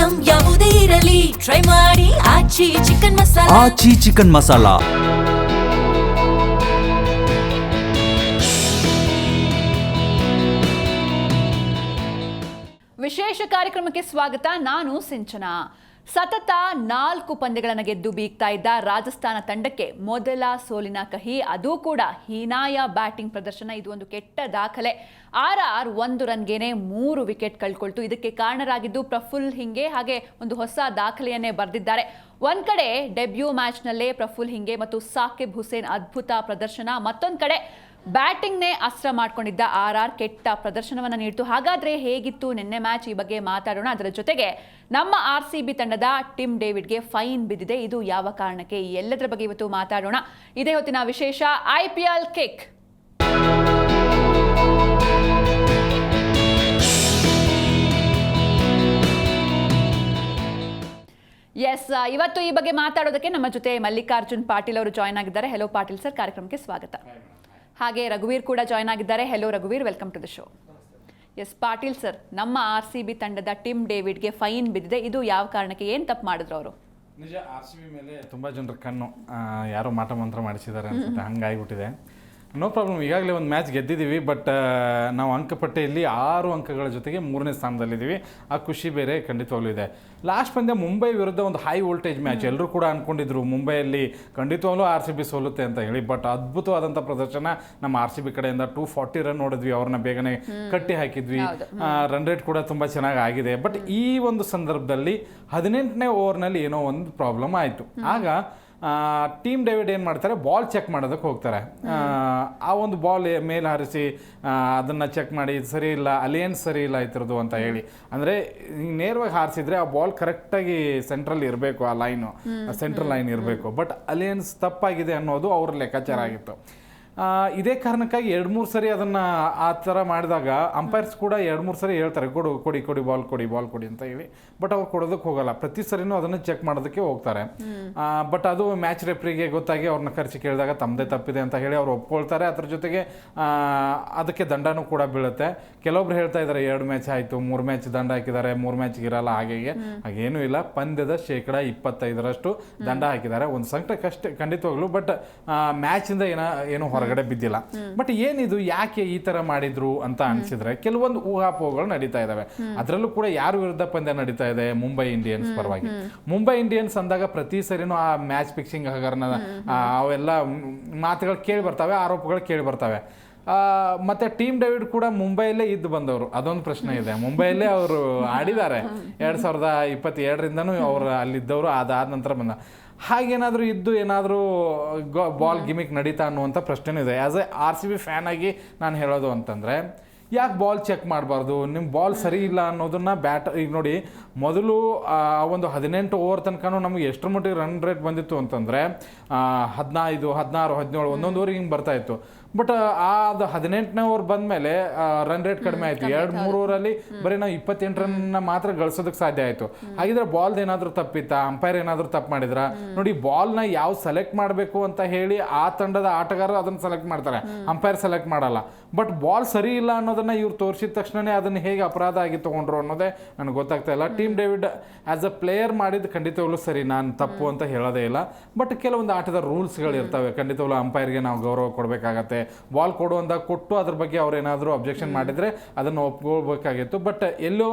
Item ಯಾವುದೇ ಇರಲಿ try ಮಾಡಿ ಆಚಿ ಚಿಕನ್ ಮಸಾಲಾ. ಆಚಿ ಚಿಕನ್ ಮಸಾಲಾ. ವಿಶೇಷ ಕಾರ್ಯಕ್ರಮಕ್ಕೆ ಸ್ವಾಗತ. ನಾನು ಸಿಂಚನಾ. ಸತತ 4 ಪಂದ್ಯಗಳನ್ನು ಗೆದ್ದು ಬೀಗ್ತಾ ಇದ್ದ ರಾಜಸ್ಥಾನ ತಂಡಕ್ಕೆ ಮೊದಲ ಸೋಲಿನ ಕಹಿ, ಅದೂ ಕೂಡ ಹೀನಾಯ ಬ್ಯಾಟಿಂಗ್ ಪ್ರದರ್ಶನ. ಇದು ಒಂದು ಕೆಟ್ಟ ದಾಖಲೆ. RR 1 ರನ್ಗೇನೆ 3 ವಿಕೆಟ್ ಕಳ್ಕೊಳ್ತು. ಇದಕ್ಕೆ ಕಾರಣರಾಗಿದ್ದು ಪ್ರಫುಲ್ ಹಿಂಗೆ, ಹಾಗೆ ಒಂದು ಹೊಸ ದಾಖಲೆಯನ್ನೇ ಬರೆದಿದ್ದಾರೆ. ಒಂದ್ ಕಡೆ ಡೆಬ್ಯೂ ಮ್ಯಾಚ್ನಲ್ಲೇ ಪ್ರಫುಲ್ ಹಿಂಗೆ ಮತ್ತು ಸಾಕಿಬ್ ಹುಸೇನ್ ಅದ್ಭುತ ಪ್ರದರ್ಶನ, ಮತ್ತೊಂದು ಕಡೆ ಬ್ಯಾಟಿಂಗ್ನೇ ಅಸ್ತ್ರ ಮಾಡ್ಕೊಂಡಿದ್ದ RR ಕೆಟ್ಟ ಪ್ರದರ್ಶನವನ್ನು ನೀಡಿತು. ಹಾಗಾದ್ರೆ ಹೇಗಿತ್ತು ನಿನ್ನೆ ಮ್ಯಾಚ್? ಈ ಬಗ್ಗೆ ಮಾತಾಡೋಣ. ಅದರ ಜೊತೆಗೆ ನಮ್ಮ RCB ತಂಡದ ಟಿಮ್ ಡೇವಿಡ್ಗೆ ಫೈನ್ ಬಿದ್ದಿದೆ, ಇದು ಯಾವ ಕಾರಣಕ್ಕೆ? ಈ ಎಲ್ಲದರ ಬಗ್ಗೆ ಇವತ್ತು ಮಾತಾಡೋಣ. ಇದೇ ಹೊತ್ತಿನ ವಿಶೇಷ IPL ಕಿಕ್. ಎಸ್, ಇವತ್ತು ಈ ಬಗ್ಗೆ ಮಾತಾಡೋದಕ್ಕೆ ನಮ್ಮ ಜೊತೆ ಮಲ್ಲಿಕಾರ್ಜುನ್ ಪಾಟೀಲ್ ಅವರು ಜಾಯ್ನ್ ಆಗಿದ್ದಾರೆ. ಹೆಲೋ ಪಾಟೀಲ್ ಸರ್, ಕಾರ್ಯಕ್ರಮಕ್ಕೆ ಸ್ವಾಗತ. ಹಾಗೆ ರಘುವೀರ್ ಕೂಡ ಜಾಯ್ನ್ ಆಗಿದ್ದಾರೆ. ಹೆಲೋ ರಘುವೀರ್, welcome to the show. S Patil sir, ನಮ್ಮ RCB ತಂಡದ ಟಿಮ್ ಡೇವಿಡ್ಗೆ ಫೈನ್ ಬಿದ್ದಿದೆ, ಇದು ಯಾವ ಕಾರಣಕ್ಕೆ? ಏನು ತಪ್ಪು ಮಾಡಿದ್ರು ಅವರು? ನಿಜ, RCB ಮೇಲೆ ತುಂಬ ಜನರ ಕಣ್ಣು ಯಾರೋ ಮಾಟ ಮಂತ್ರ ಮಾಡಿಸಿದ್ದಾರೆ ಅನ್ಸುತ್ತೆ, ಹಂಗಾಗಿಬಿಟ್ಟಿದೆ. ನೋ ಪ್ರಾಬ್ಲಮ್, ಈಗಾಗಲೇ ಒಂದು ಮ್ಯಾಚ್ ಗೆದ್ದಿದ್ದೀವಿ. ಬಟ್ ನಾವು ಅಂಕಪಟ್ಟಿಯಲ್ಲಿ 6 ಅಂಕಗಳ ಜೊತೆಗೆ 3ನೇ ಸ್ಥಾನದಲ್ಲಿದ್ದೀವಿ. ಆ ಖುಷಿ ಬೇರೆ ಖಂಡಿತವಾಗ್ಲೂ ಇದೆ. ಲಾಸ್ಟ್ ಪಂದ್ಯ ಮುಂಬೈ ವಿರುದ್ಧ ಒಂದು ಹೈ ವೋಲ್ಟೇಜ್ ಮ್ಯಾಚ್. ಎಲ್ಲರೂ ಕೂಡ ಅಂದ್ಕೊಂಡಿದ್ರು ಮುಂಬೈಯಲ್ಲಿ ಖಂಡಿತವಾಗ್ಲೂ RCB ಸೋಲುತ್ತೆ ಅಂತ ಹೇಳಿ. ಬಟ್ ಅದ್ಭುತವಾದಂಥ ಪ್ರದರ್ಶನ ನಮ್ಮ RCB ಕಡೆಯಿಂದ. 240 ರನ್ ನೋಡಿದ್ವಿ, ಅವ್ರನ್ನ ಬೇಗನೆ ಕಟ್ಟಿ ಹಾಕಿದ್ವಿ. ರನ್ ರೇಟ್ ಕೂಡ ತುಂಬ ಚೆನ್ನಾಗಿ ಆಗಿದೆ. ಬಟ್ ಈ ಒಂದು ಸಂದರ್ಭದಲ್ಲಿ 18ನೇ ಓವರ್ನಲ್ಲಿ ಏನೋ ಒಂದು ಪ್ರಾಬ್ಲಮ್ ಆಯಿತು. ಆಗ ಟೀಮ್ ಡೇವಿಡ್ ಏನು ಮಾಡ್ತಾರೆ, ಬಾಲ್ ಚೆಕ್ ಮಾಡೋದಕ್ಕೆ ಹೋಗ್ತಾರೆ. ಆ ಒಂದು ಬಾಲ್ ಮೇಲೆ ಹಾರಿಸಿ ಅದನ್ನು ಚೆಕ್ ಮಾಡಿ, ಇದು ಸರಿ ಇಲ್ಲ, ಅಲಿಯನ್ಸ್ ಸರಿ ಇಲ್ಲ ಇದ್ರದ್ದು ಅಂತ ಹೇಳಿ. ಅಂದರೆ ನೇರವಾಗಿ ಹಾರಿಸಿದ್ರೆ ಆ ಬಾಲ್ ಕರೆಕ್ಟಾಗಿ ಸೆಂಟ್ರಲ್ ಇರಬೇಕು, ಆ ಲೈನು ಸೆಂಟ್ರಲ್ ಲೈನ್ ಇರಬೇಕು. ಬಟ್ ಅಲಿಯನ್ಸ್ ತಪ್ಪಾಗಿದೆ ಅನ್ನೋದು ಅವ್ರ ಲೆಕ್ಕಾಚಾರ ಆಗಿತ್ತು. ಇದೇ ಕಾರಣಕ್ಕಾಗಿ 2-3 ಸರಿ ಅದನ್ನು ಆ ಥರ ಮಾಡಿದಾಗ ಅಂಪೈರ್ಸ್ ಕೂಡ 2-3 ಸರಿ ಹೇಳ್ತಾರೆ, ಕೊಡಿ ಬಾಲ್ ಕೊಡಿ ಅಂತ ಹೇಳಿ. ಬಟ್ ಅವ್ರು ಕೊಡೋದಕ್ಕೆ ಹೋಗಲ್ಲ. ಪ್ರತಿ ಸರಿನೂ ಅದನ್ನು ಚೆಕ್ ಮಾಡೋದಕ್ಕೆ ಹೋಗ್ತಾರೆ. ಬಟ್ ಅದು ಮ್ಯಾಚ್ ರೆಫ್ರಿಗೆ ಗೊತ್ತಾಗಿ ಅವ್ರನ್ನ ಕರೆಸಿ ಕೇಳಿದಾಗ ತಮ್ಮದೇ ತಪ್ಪಿದೆ ಅಂತ ಹೇಳಿ ಅವ್ರು ಒಪ್ಕೊಳ್ತಾರೆ. ಅದ್ರ ಜೊತೆಗೆ ಅದಕ್ಕೆ ದಂಡನೂ ಕೂಡ ಬೀಳುತ್ತೆ. ಕೆಲವೊಬ್ರು ಹೇಳ್ತಾ ಇದ್ದಾರೆ 2 ಮ್ಯಾಚ್ ಆಯಿತು, 3 ಮ್ಯಾಚ್ ದಂಡ ಹಾಕಿದ್ದಾರೆ, 3 ಮ್ಯಾಚ್ಗೆ ಇರಲ್ಲ, ಹಾಗೇನೂ ಇಲ್ಲ. ಪಂದ್ಯದ 25% ದಂಡ ಹಾಕಿದ್ದಾರೆ. ಒಂದು ಸಂಕಟಕ್ಕಷ್ಟೇ ಖಂಡಿತವಾಗ್ಲು. ಬಟ್ ಮ್ಯಾಚಿಂದ ಏನು ಹೊರಗಡೆ ಬಿದ್ದಿಲ್ಲ. ಬಟ್ ಏನಿದು, ಯಾಕೆ ಈ ತರ ಮಾಡಿದ್ರು ಅಂತ ಅನ್ಸಿದ್ರೆ ಕೆಲವೊಂದು ಊಹಾಪೋಹಗಳು ನಡೀತಾ ಇದಾವೆ. ಅದರಲ್ಲೂ ಕೂಡ ಯಾರ ವಿರುದ್ಧ ಪಂದ್ಯ ನಡೀತಾ ಇದೆ? ಮುಂಬೈ ಇಂಡಿಯನ್ಸ್ ಪರವಾಗಿ. ಮುಂಬೈ ಇಂಡಿಯನ್ಸ್ ಅಂದಾಗ ಪ್ರತಿ ಸರಿನೂ ಆ ಮ್ಯಾಚ್ ಫಿಕ್ಸಿಂಗ್ ಹಗರಣ ಅವೆಲ್ಲ ಮಾತುಗಳು ಕೇಳಿ ಬರ್ತವೆ, ಆರೋಪಗಳು ಕೇಳಿ ಬರ್ತವೆ. ಮತ್ತೆ ಟೀಮ್ ಡೇವಿಡ್ ಕೂಡ ಮುಂಬೈಯಲ್ಲೇ ಇದ್ದು ಬಂದವರು, ಅದೊಂದು ಪ್ರಶ್ನೆ ಇದೆ. ಮುಂಬೈಯಲ್ಲೇ ಅವರು ಆಡಿದ್ದಾರೆ 2022ರಿಂದನೂ ಅವರು ಅಲ್ಲಿದ್ದವರು. ಅದಾದ ನಂತರ ಬಂದ ಹಾಗೇನಾದರೂ ಇದ್ದು ಏನಾದರೂ ಬಾಲ್ ಗಿಮಿಕ್ ನಡೀತಾ ಅನ್ನುವಂಥ ಪ್ರಶ್ನೆನೂ ಇದೆ. ಆ್ಯಸ್ ಎ RCB ಫ್ಯಾನ್ ಆಗಿ ನಾನು ಹೇಳೋದು ಅಂತಂದರೆ, ಯಾಕೆ ಬಾಲ್ ಚೆಕ್ ಮಾಡಬಾರ್ದು? ನಿಮ್ಮ ಬಾಲ್ ಸರಿ ಇಲ್ಲ ಅನ್ನೋದನ್ನು ಈಗ ನೋಡಿ, ಮೊದಲು ಒಂದು 18 ಓವರ್ ತನಕನೂ ನಮಗೆ ಎಷ್ಟರ ಮಟ್ಟಿಗೆ ರನ್ ರೇಟ್ ಬಂದಿತ್ತು ಅಂತಂದರೆ 15, 16, 17 ಒಂದೊಂದು ಓವರಿಗೆ ಹಿಂಗೆ ಬರ್ತಾಯಿತ್ತು. ಬಟ್ ಅದು 18ನೇ ಓವರ್ ಬಂದಮೇಲೆ ರನ್ ರೇಟ್ ಕಡಿಮೆ ಆಯಿತು. 2-3 ಓವರಲ್ಲಿ ಬರೀ ನಾವು 28 ರನ್ನ ಮಾತ್ರ ಗಳಿಸೋದಕ್ಕೆ ಸಾಧ್ಯ ಆಯಿತು. ಹಾಗಿದ್ರೆ ಬಾಲ್ದು ಏನಾದರೂ ತಪ್ಪಿತ್ತಾ? ಅಂಪೈರ್ ಏನಾದರೂ ತಪ್ಪು ಮಾಡಿದ್ರಾ? ನೋಡಿ, ಬಾಲ್ನ ಯಾವ ಸೆಲೆಕ್ಟ್ ಮಾಡಬೇಕು ಅಂತ ಹೇಳಿ ಆ ತಂಡದ ಆಟಗಾರರು ಅದನ್ನು ಸೆಲೆಕ್ಟ್ ಮಾಡ್ತಾರೆ, ಅಂಪೈರ್ ಸೆಲೆಕ್ಟ್ ಮಾಡಲ್ಲ. ಬಟ್ ಬಾಲ್ ಸರಿ ಇಲ್ಲ ಅನ್ನೋದನ್ನು ಇವ್ರು ತೋರಿಸಿದ ತಕ್ಷಣವೇ ಅದನ್ನು ಹೇಗೆ ಅಪರಾಧ ಆಗಿ ತೊಗೊಂಡ್ರು ಅನ್ನೋದೇ ನನಗೆ ಗೊತ್ತಾಗ್ತಾ ಇಲ್ಲ. Team David as a player ಮಾಡಿದ್ದು ಖಂಡಿತವಾಗ್ಲೂ ಸರಿ, ನಾನು ತಪ್ಪು ಅಂತ ಹೇಳೋದೇ ಇಲ್ಲ. ಬಟ್ ಕೆಲವೊಂದು ಆಟದ ರೂಲ್ಸ್ಗಳು ಇರ್ತವೆ, ಖಂಡಿತವಾಗ್ಲೂ ಅಂಪೈರ್ಗೆ ನಾವು ಗೌರವ ಕೊಡಬೇಕಾಗತ್ತೆ. ಬಾಲ್ ಕೊಡುವಂದಾಗ ಕೊಟ್ಟು ಅದ್ರ ಬಗ್ಗೆ ಅವ್ರು ಏನಾದರೂ ಅಬ್ಜೆಕ್ಷನ್ ಮಾಡಿದರೆ ಅದನ್ನು ಒಪ್ಕೊಳ್ಬೇಕಾಗಿತ್ತು. ಬಟ್ ಎಲ್ಲೋ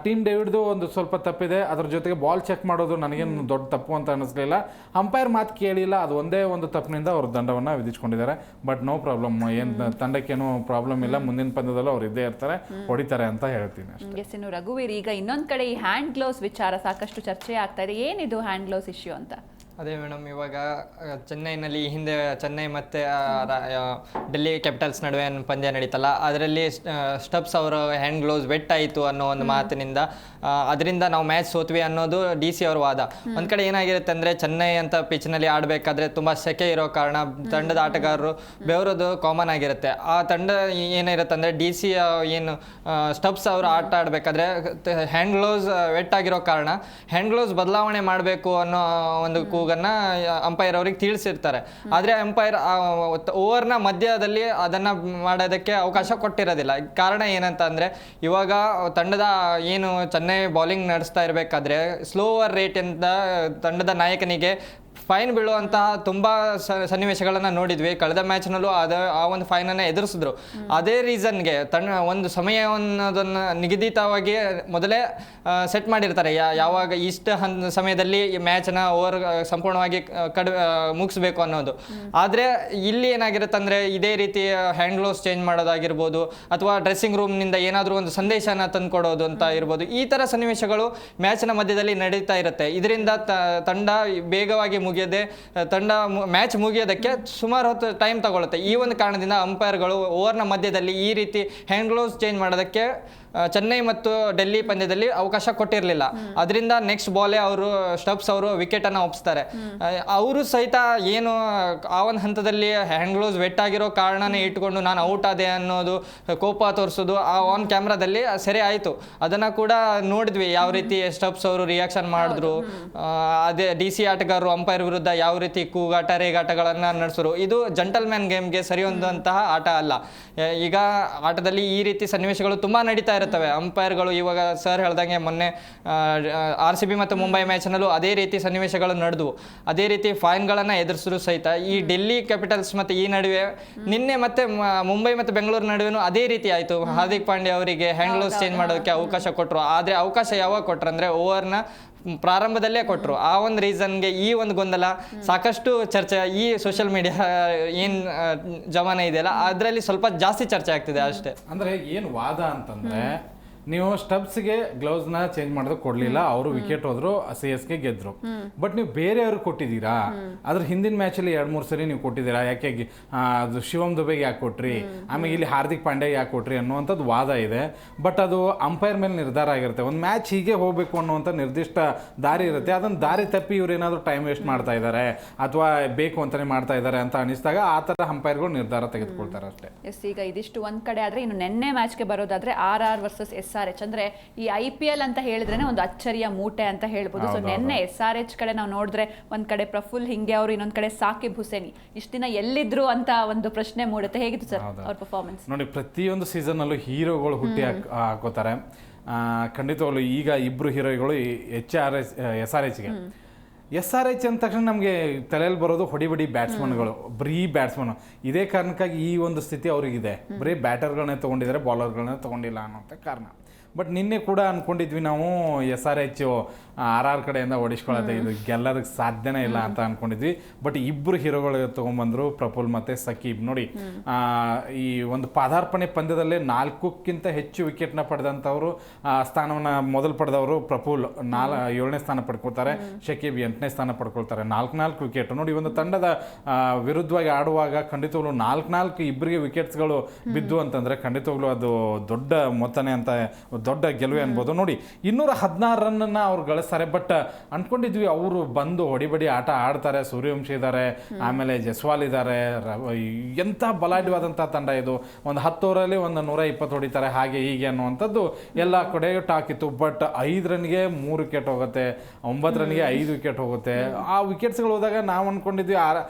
ಟೀಮ್ ಡೇವಿಡ್ದು ಒಂದು ಸ್ವಲ್ಪ ತಪ್ಪಿದೆ. ಅದ್ರ ಜೊತೆಗೆ ಬಾಲ್ ಚೆಕ್ ಮಾಡೋದು ನನಗೇನು ದೊಡ್ಡ ತಪ್ಪು ಅಂತ ಅನ್ನಿಸ್ಲಿಲ್ಲ. ಅಂಪೈರ್ ಮಾತು ಕೇಳಿಲ್ಲ, ಅದು ಒಂದೇ ಒಂದು ತಪ್ಪಿನಿಂದ ಅವರು ದಂಡವನ್ನು ವಿಧಿಸ್ಕೊಂಡಿದ್ದಾರೆ. ಬಟ್ ನೋ ಪ್ರಾಬ್ಲಮ್, ಏನು ತಂಡಕ್ಕೇನು ಪ್ರಾಬ್ಲಮ್ ಇಲ್ಲ. ಮುಂದಿನ ಪಂದ್ಯದಲ್ಲೂ ಅವ್ರು ಇದ್ದೇ ಇರ್ತಾರೆ, ಹೊಡಿತಾರೆ ಅಂತ ಹೇಳ್ತೀನಿ ಅಷ್ಟೇ. ಎಸ್, ಇನ್ನು ರಘುವೀರ್, ಈಗ ಇನ್ನೊಂದು ಕಡೆ ಈ ಹ್ಯಾಂಡ್ ಗ್ಲೌಸ್ ವಿಚಾರ ಸಾಕಷ್ಟು ಚರ್ಚೆ ಆಗ್ತಾ ಇದೆ. ಏನಿದು ಹ್ಯಾಂಡ್ ಗ್ಲೌಸ್ ಇಶ್ಯೂ ಅಂತ? ಅದೇ ಮೇಡಮ್, ಇವಾಗ ಚೆನ್ನೈನಲ್ಲಿ ಹಿಂದೆ ಚೆನ್ನೈ ಮತ್ತು ಡೆಲ್ಲಿ ಕ್ಯಾಪಿಟಲ್ಸ್ ನಡುವೆ ಪಂದ್ಯ ನಡೀತಲ್ಲ, ಅದರಲ್ಲಿ ಸ್ಟಬ್ಸ್ ಅವರು ಹ್ಯಾಂಡ್ ಗ್ಲೌಸ್ ವೆಟ್ ಆಯಿತು ಅನ್ನೋ ಒಂದು ಮಾತಿನಿಂದ ಅದರಿಂದ ನಾವು ಮ್ಯಾಚ್ ಸೋತ್ವಿ ಅನ್ನೋದು DC ಅವ್ರ ವಾದ. ಒಂದು ಕಡೆ ಏನಾಗಿರುತ್ತೆ ಅಂದರೆ, ಚೆನ್ನೈ ಅಂತ ಪಿಚ್ನಲ್ಲಿ ಆಡಬೇಕಾದ್ರೆ ತುಂಬ ಸೆಕೆ ಇರೋ ಕಾರಣ ತಂಡದ ಆಟಗಾರರು ಬೆವರೋದು ಕಾಮನ್ ಆಗಿರುತ್ತೆ. ಆ ತಂಡ ಏನಿರುತ್ತೆ ಅಂದರೆ DC ಏನು ಸ್ಟಬ್ಸ್ ಅವರು ಆಟ ಆಡಬೇಕಾದ್ರೆ ಹ್ಯಾಂಡ್ ಗ್ಲೌಸ್ ವೆಟ್ ಆಗಿರೋ ಕಾರಣ ಹ್ಯಾಂಡ್ ಗ್ಲೌಸ್ ಬದಲಾವಣೆ ಮಾಡಬೇಕು ಅನ್ನೋ ಒಂದು ಕೂಗು ಕೂಗನ್ನ ಅಂಪೈರ್ ಅವ್ರಿಗೆ ತಿಳಿಸಿರ್ತಾರೆ. ಆದರೆ ಅಂಪೈರ್ ಓವರ್ನ ಮಧ್ಯದಲ್ಲಿ ಅದನ್ನ ಮಾಡೋದಕ್ಕೆ ಅವಕಾಶ ಕೊಟ್ಟಿರೋದಿಲ್ಲ. ಕಾರಣ ಏನಂತ ಅಂದ್ರೆ ಇವಾಗ ತಂಡದ ಏನು ಚೆನ್ನೈ ಬೌಲಿಂಗ್ ನಡೆಸ್ತಾ ಇರಬೇಕಾದ್ರೆ ಸ್ಲೋ ಓವರ್ ರೇಟ್ ಅಂತ ತಂಡದ ನಾಯಕನಿಗೆ ಫೈನ್ ಬೀಳುವಂತಹ ತುಂಬಾ ಸನ್ನಿವೇಶಗಳನ್ನ ನೋಡಿದ್ವಿ. ಕಳೆದ ಮ್ಯಾಚ್ನಲ್ಲೂ ಆ ಒಂದು ಫೈನನ್ನು ಎದುರಿಸಿದ್ರು. ಅದೇ ರೀಸನ್ಗೆ ಒಂದು ಸಮಯವನ್ನೋದನ್ನು ನಿಗದಿತವಾಗಿ ಮೊದಲೇ ಸೆಟ್ ಮಾಡಿರ್ತಾರೆ. ಯಾವಾಗ ಇಷ್ಟು ಸಮಯದಲ್ಲಿ ಈ ಮ್ಯಾಚ್ನ ಓವರ್ ಸಂಪೂರ್ಣವಾಗಿ ಮುಗಿಸ್ಬೇಕು ಅನ್ನೋದು. ಆದರೆ ಇಲ್ಲಿ ಏನಾಗಿರುತ್ತೆ ಅಂದರೆ ಇದೇ ರೀತಿ ಹ್ಯಾಂಡ್ ಗ್ಲೋವ್ಸ್ ಚೇಂಜ್ ಮಾಡೋದಾಗಿರ್ಬೋದು, ಅಥವಾ ಡ್ರೆಸ್ಸಿಂಗ್ ರೂಮ್ನಿಂದ ಏನಾದರೂ ಒಂದು ಸಂದೇಶನ ತಂದುಕೊಡೋದು ಅಂತ ಇರ್ಬೋದು. ಈ ಥರ ಸನ್ನಿವೇಶಗಳು ಮ್ಯಾಚ್ನ ಮಧ್ಯದಲ್ಲಿ ನಡೀತಾ ಇರುತ್ತೆ. ಇದರಿಂದ ತಂಡ ಬೇಗವಾಗಿ ಮುಗಿಯದೆ ಮ್ಯಾಚ್ ಮುಗಿಯೋದಕ್ಕೆ ಸುಮಾರು ಹೊತ್ತು ಟೈಮ್ ತಗೊಳುತ್ತೆ. ಈ ಒಂದು ಕಾರಣದಿಂದ ಅಂಪೈರ್ಗಳು ಓವರ್ನ ಮಧ್ಯದಲ್ಲಿ ಈ ರೀತಿ ಹ್ಯಾಂಡ್ ಗ್ಲೋವ್ಸ್ ಚೇಂಜ್ ಮಾಡೋದಕ್ಕೆ ಚೆನ್ನೈ ಮತ್ತು ಡೆಲ್ಲಿ ಪಂದ್ಯದಲ್ಲಿ ಅವಕಾಶ ಕೊಟ್ಟಿರಲಿಲ್ಲ. ಅದರಿಂದ ನೆಕ್ಸ್ಟ್ ಬಾಲೇ ಸ್ಟಬ್ಸ್ ಅವರು ವಿಕೆಟನ್ನು ಒಪ್ಪಿಸ್ತಾರೆ. ಅವರು ಸಹಿತ ಏನು ಆ ಒಂದು ಹಂತದಲ್ಲಿ ಹ್ಯಾಂಡ್ ಗ್ಲೋವ್ಸ್ ವೆಟ್ ಆಗಿರೋ ಕಾರಣನೇ ಇಟ್ಕೊಂಡು ನಾನು ಔಟ್ ಆದೆ ಅನ್ನೋದು ಕೋಪ ತೋರಿಸೋದು ಆನ್ ಕ್ಯಾಮ್ರಾದಲ್ಲಿ ಸೆರೆ ಆಯಿತು. ಅದನ್ನು ಕೂಡ ನೋಡಿದ್ವಿ, ಯಾವ ರೀತಿ ಸ್ಟಬ್ಸ್ ಅವರು ರಿಯಾಕ್ಷನ್ ಮಾಡಿದ್ರು. ಅದೇ DC ಆಟಗಾರರು ಅಂಪೈರ್ ವಿರುದ್ಧ ಯಾವ ರೀತಿ ಕೂಗಾಟ ರೇಗಾಟಗಳನ್ನು ನಡೆಸಿದ್ರು. ಇದು ಜಂಟಲ್ಮ್ಯಾನ್ ಗೇಮ್ಗೆ ಸರಿ ಹೊಂದುವಂತಹ ಆಟ ಅಲ್ಲ. ಈಗ ಆಟದಲ್ಲಿ ಈ ರೀತಿ ಸನ್ನಿವೇಶಗಳು ತುಂಬ ನಡೀತಾ ಇರುತ್ತವೆ. ಅಂಪೈರ್ಗಳು ಇವಾಗ ಸರ್ ಹೇಳ್ದಂಗೆ ಮೊನ್ನೆ RCB ಮತ್ತು ಮುಂಬೈ ಮ್ಯಾಚ್ನಲ್ಲೂ ಅದೇ ರೀತಿ ಸನ್ನಿವೇಶಗಳು ನಡೆದವು. ಅದೇ ರೀತಿ ಫೈನ್ಗಳನ್ನು ಎದುರಿಸಿದ್ರು ಸಹಿತ ಈ ಡೆಲ್ಲಿ ಕ್ಯಾಪಿಟಲ್ಸ್ ಮತ್ತು ಈ ನಡುವೆ ನಿನ್ನೆ ಮತ್ತೆ ಮುಂಬೈ ಮತ್ತು ಬೆಂಗಳೂರು ನಡುವೆನೂ ಅದೇ ರೀತಿ ಆಯಿತು. ಹಾರ್ದಿಕ್ ಪಾಂಡ್ಯ ಅವರಿಗೆ ಹ್ಯಾಂಡ್ ಗ್ಲೋವ್ಸ್ ಚೇಂಜ್ ಮಾಡೋದಕ್ಕೆ ಅವಕಾಶ ಕೊಟ್ಟರು. ಆದರೆ ಅವಕಾಶ ಯಾವಾಗ ಕೊಟ್ಟರು ಅಂದರೆ ಓವರ್ನ ಪ್ರಾರಂಭದಲ್ಲೇ ಕೊಟ್ಟರು. ಆ ಒಂದು ರೀಸನ್ಗೆ ಈ ಒಂದು ಗೊಂದಲ ಸಾಕಷ್ಟು ಚರ್ಚೆ ಈ ಸೋಷಿಯಲ್ ಮೀಡಿಯಾ ಏನು ಜಮಾನ ಇದೆಯಲ್ಲ ಅದರಲ್ಲಿ ಸ್ವಲ್ಪ ಜಾಸ್ತಿ ಚರ್ಚೆ ಆಗ್ತಿದೆ ಅಷ್ಟೇ. ಅಂದರೆ ಏನು ವಾದ ಅಂತಂದರೆ, ನೀವು ಸ್ಟಬ್ಸ್ಗೆ ಗ್ಲೌಸ್ನ ಚೇಂಜ್ ಮಾಡೋದಕ್ಕೆ ಕೊಡಲಿಲ್ಲ, ಅವರು ವಿಕೆಟ್ ಹೋದ್ರು, CSK ಗೆದ್ರು. ಬಟ್ ನೀವು ಬೇರೆಯವ್ರಿಗೆ ಕೊಟ್ಟಿದ್ದೀರಾ. ಅದ್ರ ಹಿಂದಿನ ಮ್ಯಾಚಲ್ಲಿ 2-3 ಸರಿ ನೀವು ಕೊಟ್ಟಿದ್ದೀರಾ. ಯಾಕೆ ಅದು ಶಿವಮ್ ದುಬೆಗೆ ಯಾಕೆ ಕೊಟ್ರಿ, ಆಮೇಲೆ ಇಲ್ಲಿ ಹಾರ್ದಿಕ್ ಪಾಂಡ್ಯ ಯಾಕೆ ಕೊಟ್ರಿ ಅನ್ನುವಂಥದ್ದು ವಾದ ಇದೆ. ಬಟ್ ಅದು ಅಂಪೈರ್ ಮೇಲೆ ನಿರ್ಧಾರ ಆಗಿರುತ್ತೆ. ಒಂದು ಮ್ಯಾಚ್ ಹೀಗೆ ಹೋಗಬೇಕು ಅನ್ನುವಂಥ ನಿರ್ದಿಷ್ಟ ದಾರಿ ಇರುತ್ತೆ. ಅದನ್ನು ದಾರಿ ತಪ್ಪಿ ಇವ್ರು ಏನಾದರೂ ಟೈಮ್ ವೇಸ್ಟ್ ಮಾಡ್ತಾ ಇದ್ದಾರೆ ಅಥವಾ ಬೇಕು ಅಂತಲೇ ಮಾಡ್ತಾ ಇದ್ದಾರೆ ಅಂತ ಅನಿಸಿದಾಗ ಆ ಥರ ಅಂಪೈರ್ಗಳು ನಿರ್ಧಾರ ತೆಗೆದುಕೊಳ್ತಾರೆ ಅಷ್ಟೇ. ಎಸ್, ಈಗ ಇದಿಷ್ಟು ಒಂದು ಕಡೆ ಆದರೆ ಇನ್ನು ನೆನ್ನೆ ಮ್ಯಾಚ್ಗೆ ಬರೋದಾದ್ರೆ RR ವರ್ಸಸ್ SRH, ಅಂದ್ರೆ ಈ IPL ಅಂತ ಹೇಳಿದ್ರೇನೆ ಒಂದು ಅಚ್ಚರಿಯ ಮೂಟೆ ಅಂತ ಹೇಳ್ಬೋದು. ಸೊ ನೆನ್ನೆ SRH ಕಡೆ ನಾವು ನೋಡಿದ್ರೆ ಒಂದ್ ಕಡೆ ಪ್ರಫುಲ್ ಹಿಂಗೆ ಅವರು, ಇನ್ನೊಂದ್ ಕಡೆ ಸಾಕಿಬ್ ಹುಸೇನಿ. ಇಷ್ಟ ದಿನ ಎಲ್ಲಿದ್ರು ಅಂತ ಒಂದು ಪ್ರಶ್ನೆ ಮೂಡುತ್ತೆ. ಹೇಗಿತ್ತು ಸರ್ ಅವ್ರ ಪರ್ಫಾರ್ಮೆನ್ಸ್? ನೋಡಿ, ಪ್ರತಿಯೊಂದು ಸೀಸನ್ ಹೀರೋಗಳು ಹುಟ್ಟಿ ಹಾಕೋತಾರೆ. ಖಂಡಿತವಾಗ್ಲು ಈಗ ಇಬ್ರು ಹೀರೋಗಳು SRHಗೆ. SRH ಅಂದ ತಕ್ಷಣ ನಮಗೆ ತಲೆಯಲ್ಲಿ ಬರೋದು ಹೊಡಿಬಡಿ ಬ್ಯಾಟ್ಸ್ಮನ್ಗಳು, ಬರೀ ಬ್ಯಾಟ್ಸ್ಮನ್. ಇದೇ ಕಾರಣಕ್ಕಾಗಿ ಈ ಒಂದು ಸ್ಥಿತಿ ಅವ್ರಿಗಿದೆ. ಬರೀ ಬ್ಯಾಟರ್ಗಳನ್ನೇ ತೊಗೊಂಡಿದ್ದಾರೆ, ಬೌಲರ್ಗಳನ್ನೇ ತೊಗೊಂಡಿಲ್ಲ ಅನ್ನೋಂಥ ಕಾರಣ. ಬಟ್ ನಿನ್ನೆ ಕೂಡ ಅಂದ್ಕೊಂಡಿದ್ವಿ ನಾವು SRH RR ಕಡೆಯಿಂದ ಓಡಿಸ್ಕೊಳ್ಳೋದು ಇದು ಗೆಲ್ಲೋದಕ್ಕೆ ಸಾಧ್ಯನೇ ಇಲ್ಲ ಅಂತ ಅಂದ್ಕೊಂಡಿದ್ವಿ. ಬಟ್ ಇಬ್ಬರು ಹೀರೋಗಳು ತೊಗೊಂಬಂದರು, ಪ್ರಫುಲ್ ಮತ್ತು ಸಕೀಬ್. ನೋಡಿ, ಈ ಒಂದು ಪಾದಾರ್ಪಣೆ ಪಂದ್ಯದಲ್ಲೇ 4ಕ್ಕಿಂತ ಹೆಚ್ಚು ವಿಕೆಟ್ನ ಪಡೆದಂಥವರು ಸ್ಥಾನವನ್ನು ಮೊದಲು ಪಡೆದವರು ಪ್ರಫುಲ್ 7ನೇ ಸ್ಥಾನ ಪಡ್ಕೊಳ್ತಾರೆ, ಶಕೀಬ್ 8ನೇ ಸ್ಥಾನ ಪಡ್ಕೊಳ್ತಾರೆ. 4 ವಿಕೆಟ್. ನೋಡಿ, ಒಂದು ತಂಡದ ವಿರುದ್ಧವಾಗಿ ಆಡುವಾಗ ಖಂಡಿತವಾಗ್ಲೂ 4 ಇಬ್ಬರಿಗೆ ವಿಕೆಟ್ಸ್ಗಳು ಬಿದ್ದು ಅಂತಂದರೆ ಖಂಡಿತವಾಗ್ಲೂ ಅದು ದೊಡ್ಡ ಮೊತ್ತನೇ ಅಂತ, ದೊಡ್ಡ ಗೆಲುವೆ ಅನ್ಬೋದು. ನೋಡಿ, 216 ರನ್ನನ್ನು ಅವ್ರು ಗಳಿಸ್ತಾರೆ. ಬಟ್ ಅಂದ್ಕೊಂಡಿದ್ವಿ ಅವರು ಬಂದು ಹೊಡಿಬಡಿ ಆಟ ಆಡ್ತಾರೆ. ಸೂರ್ಯವಂಶಿ ಇದ್ದಾರೆ, ಆಮೇಲೆ ಜಸ್ವಾಲ್ ಇದ್ದಾರೆ. ಎಂಥ ಬಲಾಢ್ಯವಾದಂಥ ತಂಡ ಇದು. ಒಂದು 10 ಓವರಲ್ಲಿ ಒಂದು 120 ಹೊಡಿತಾರೆ, ಹಾಗೆ ಹೀಗೆ ಅನ್ನುವಂಥದ್ದು ಎಲ್ಲ ಕಡೆ ಟಾಕ್ ಇತ್ತು. ಬಟ್ 5 ರನ್ಗೆ 3 ವಿಕೆಟ್ ಹೋಗುತ್ತೆ, 9 ರನ್ಗೆ 5 ವಿಕೆಟ್ ಹೋಗುತ್ತೆ. ಆ ವಿಕೆಟ್ಸ್ಗಳು ಹೋದಾಗ ನಾವು ಅಂದ್ಕೊಂಡಿದ್ವಿ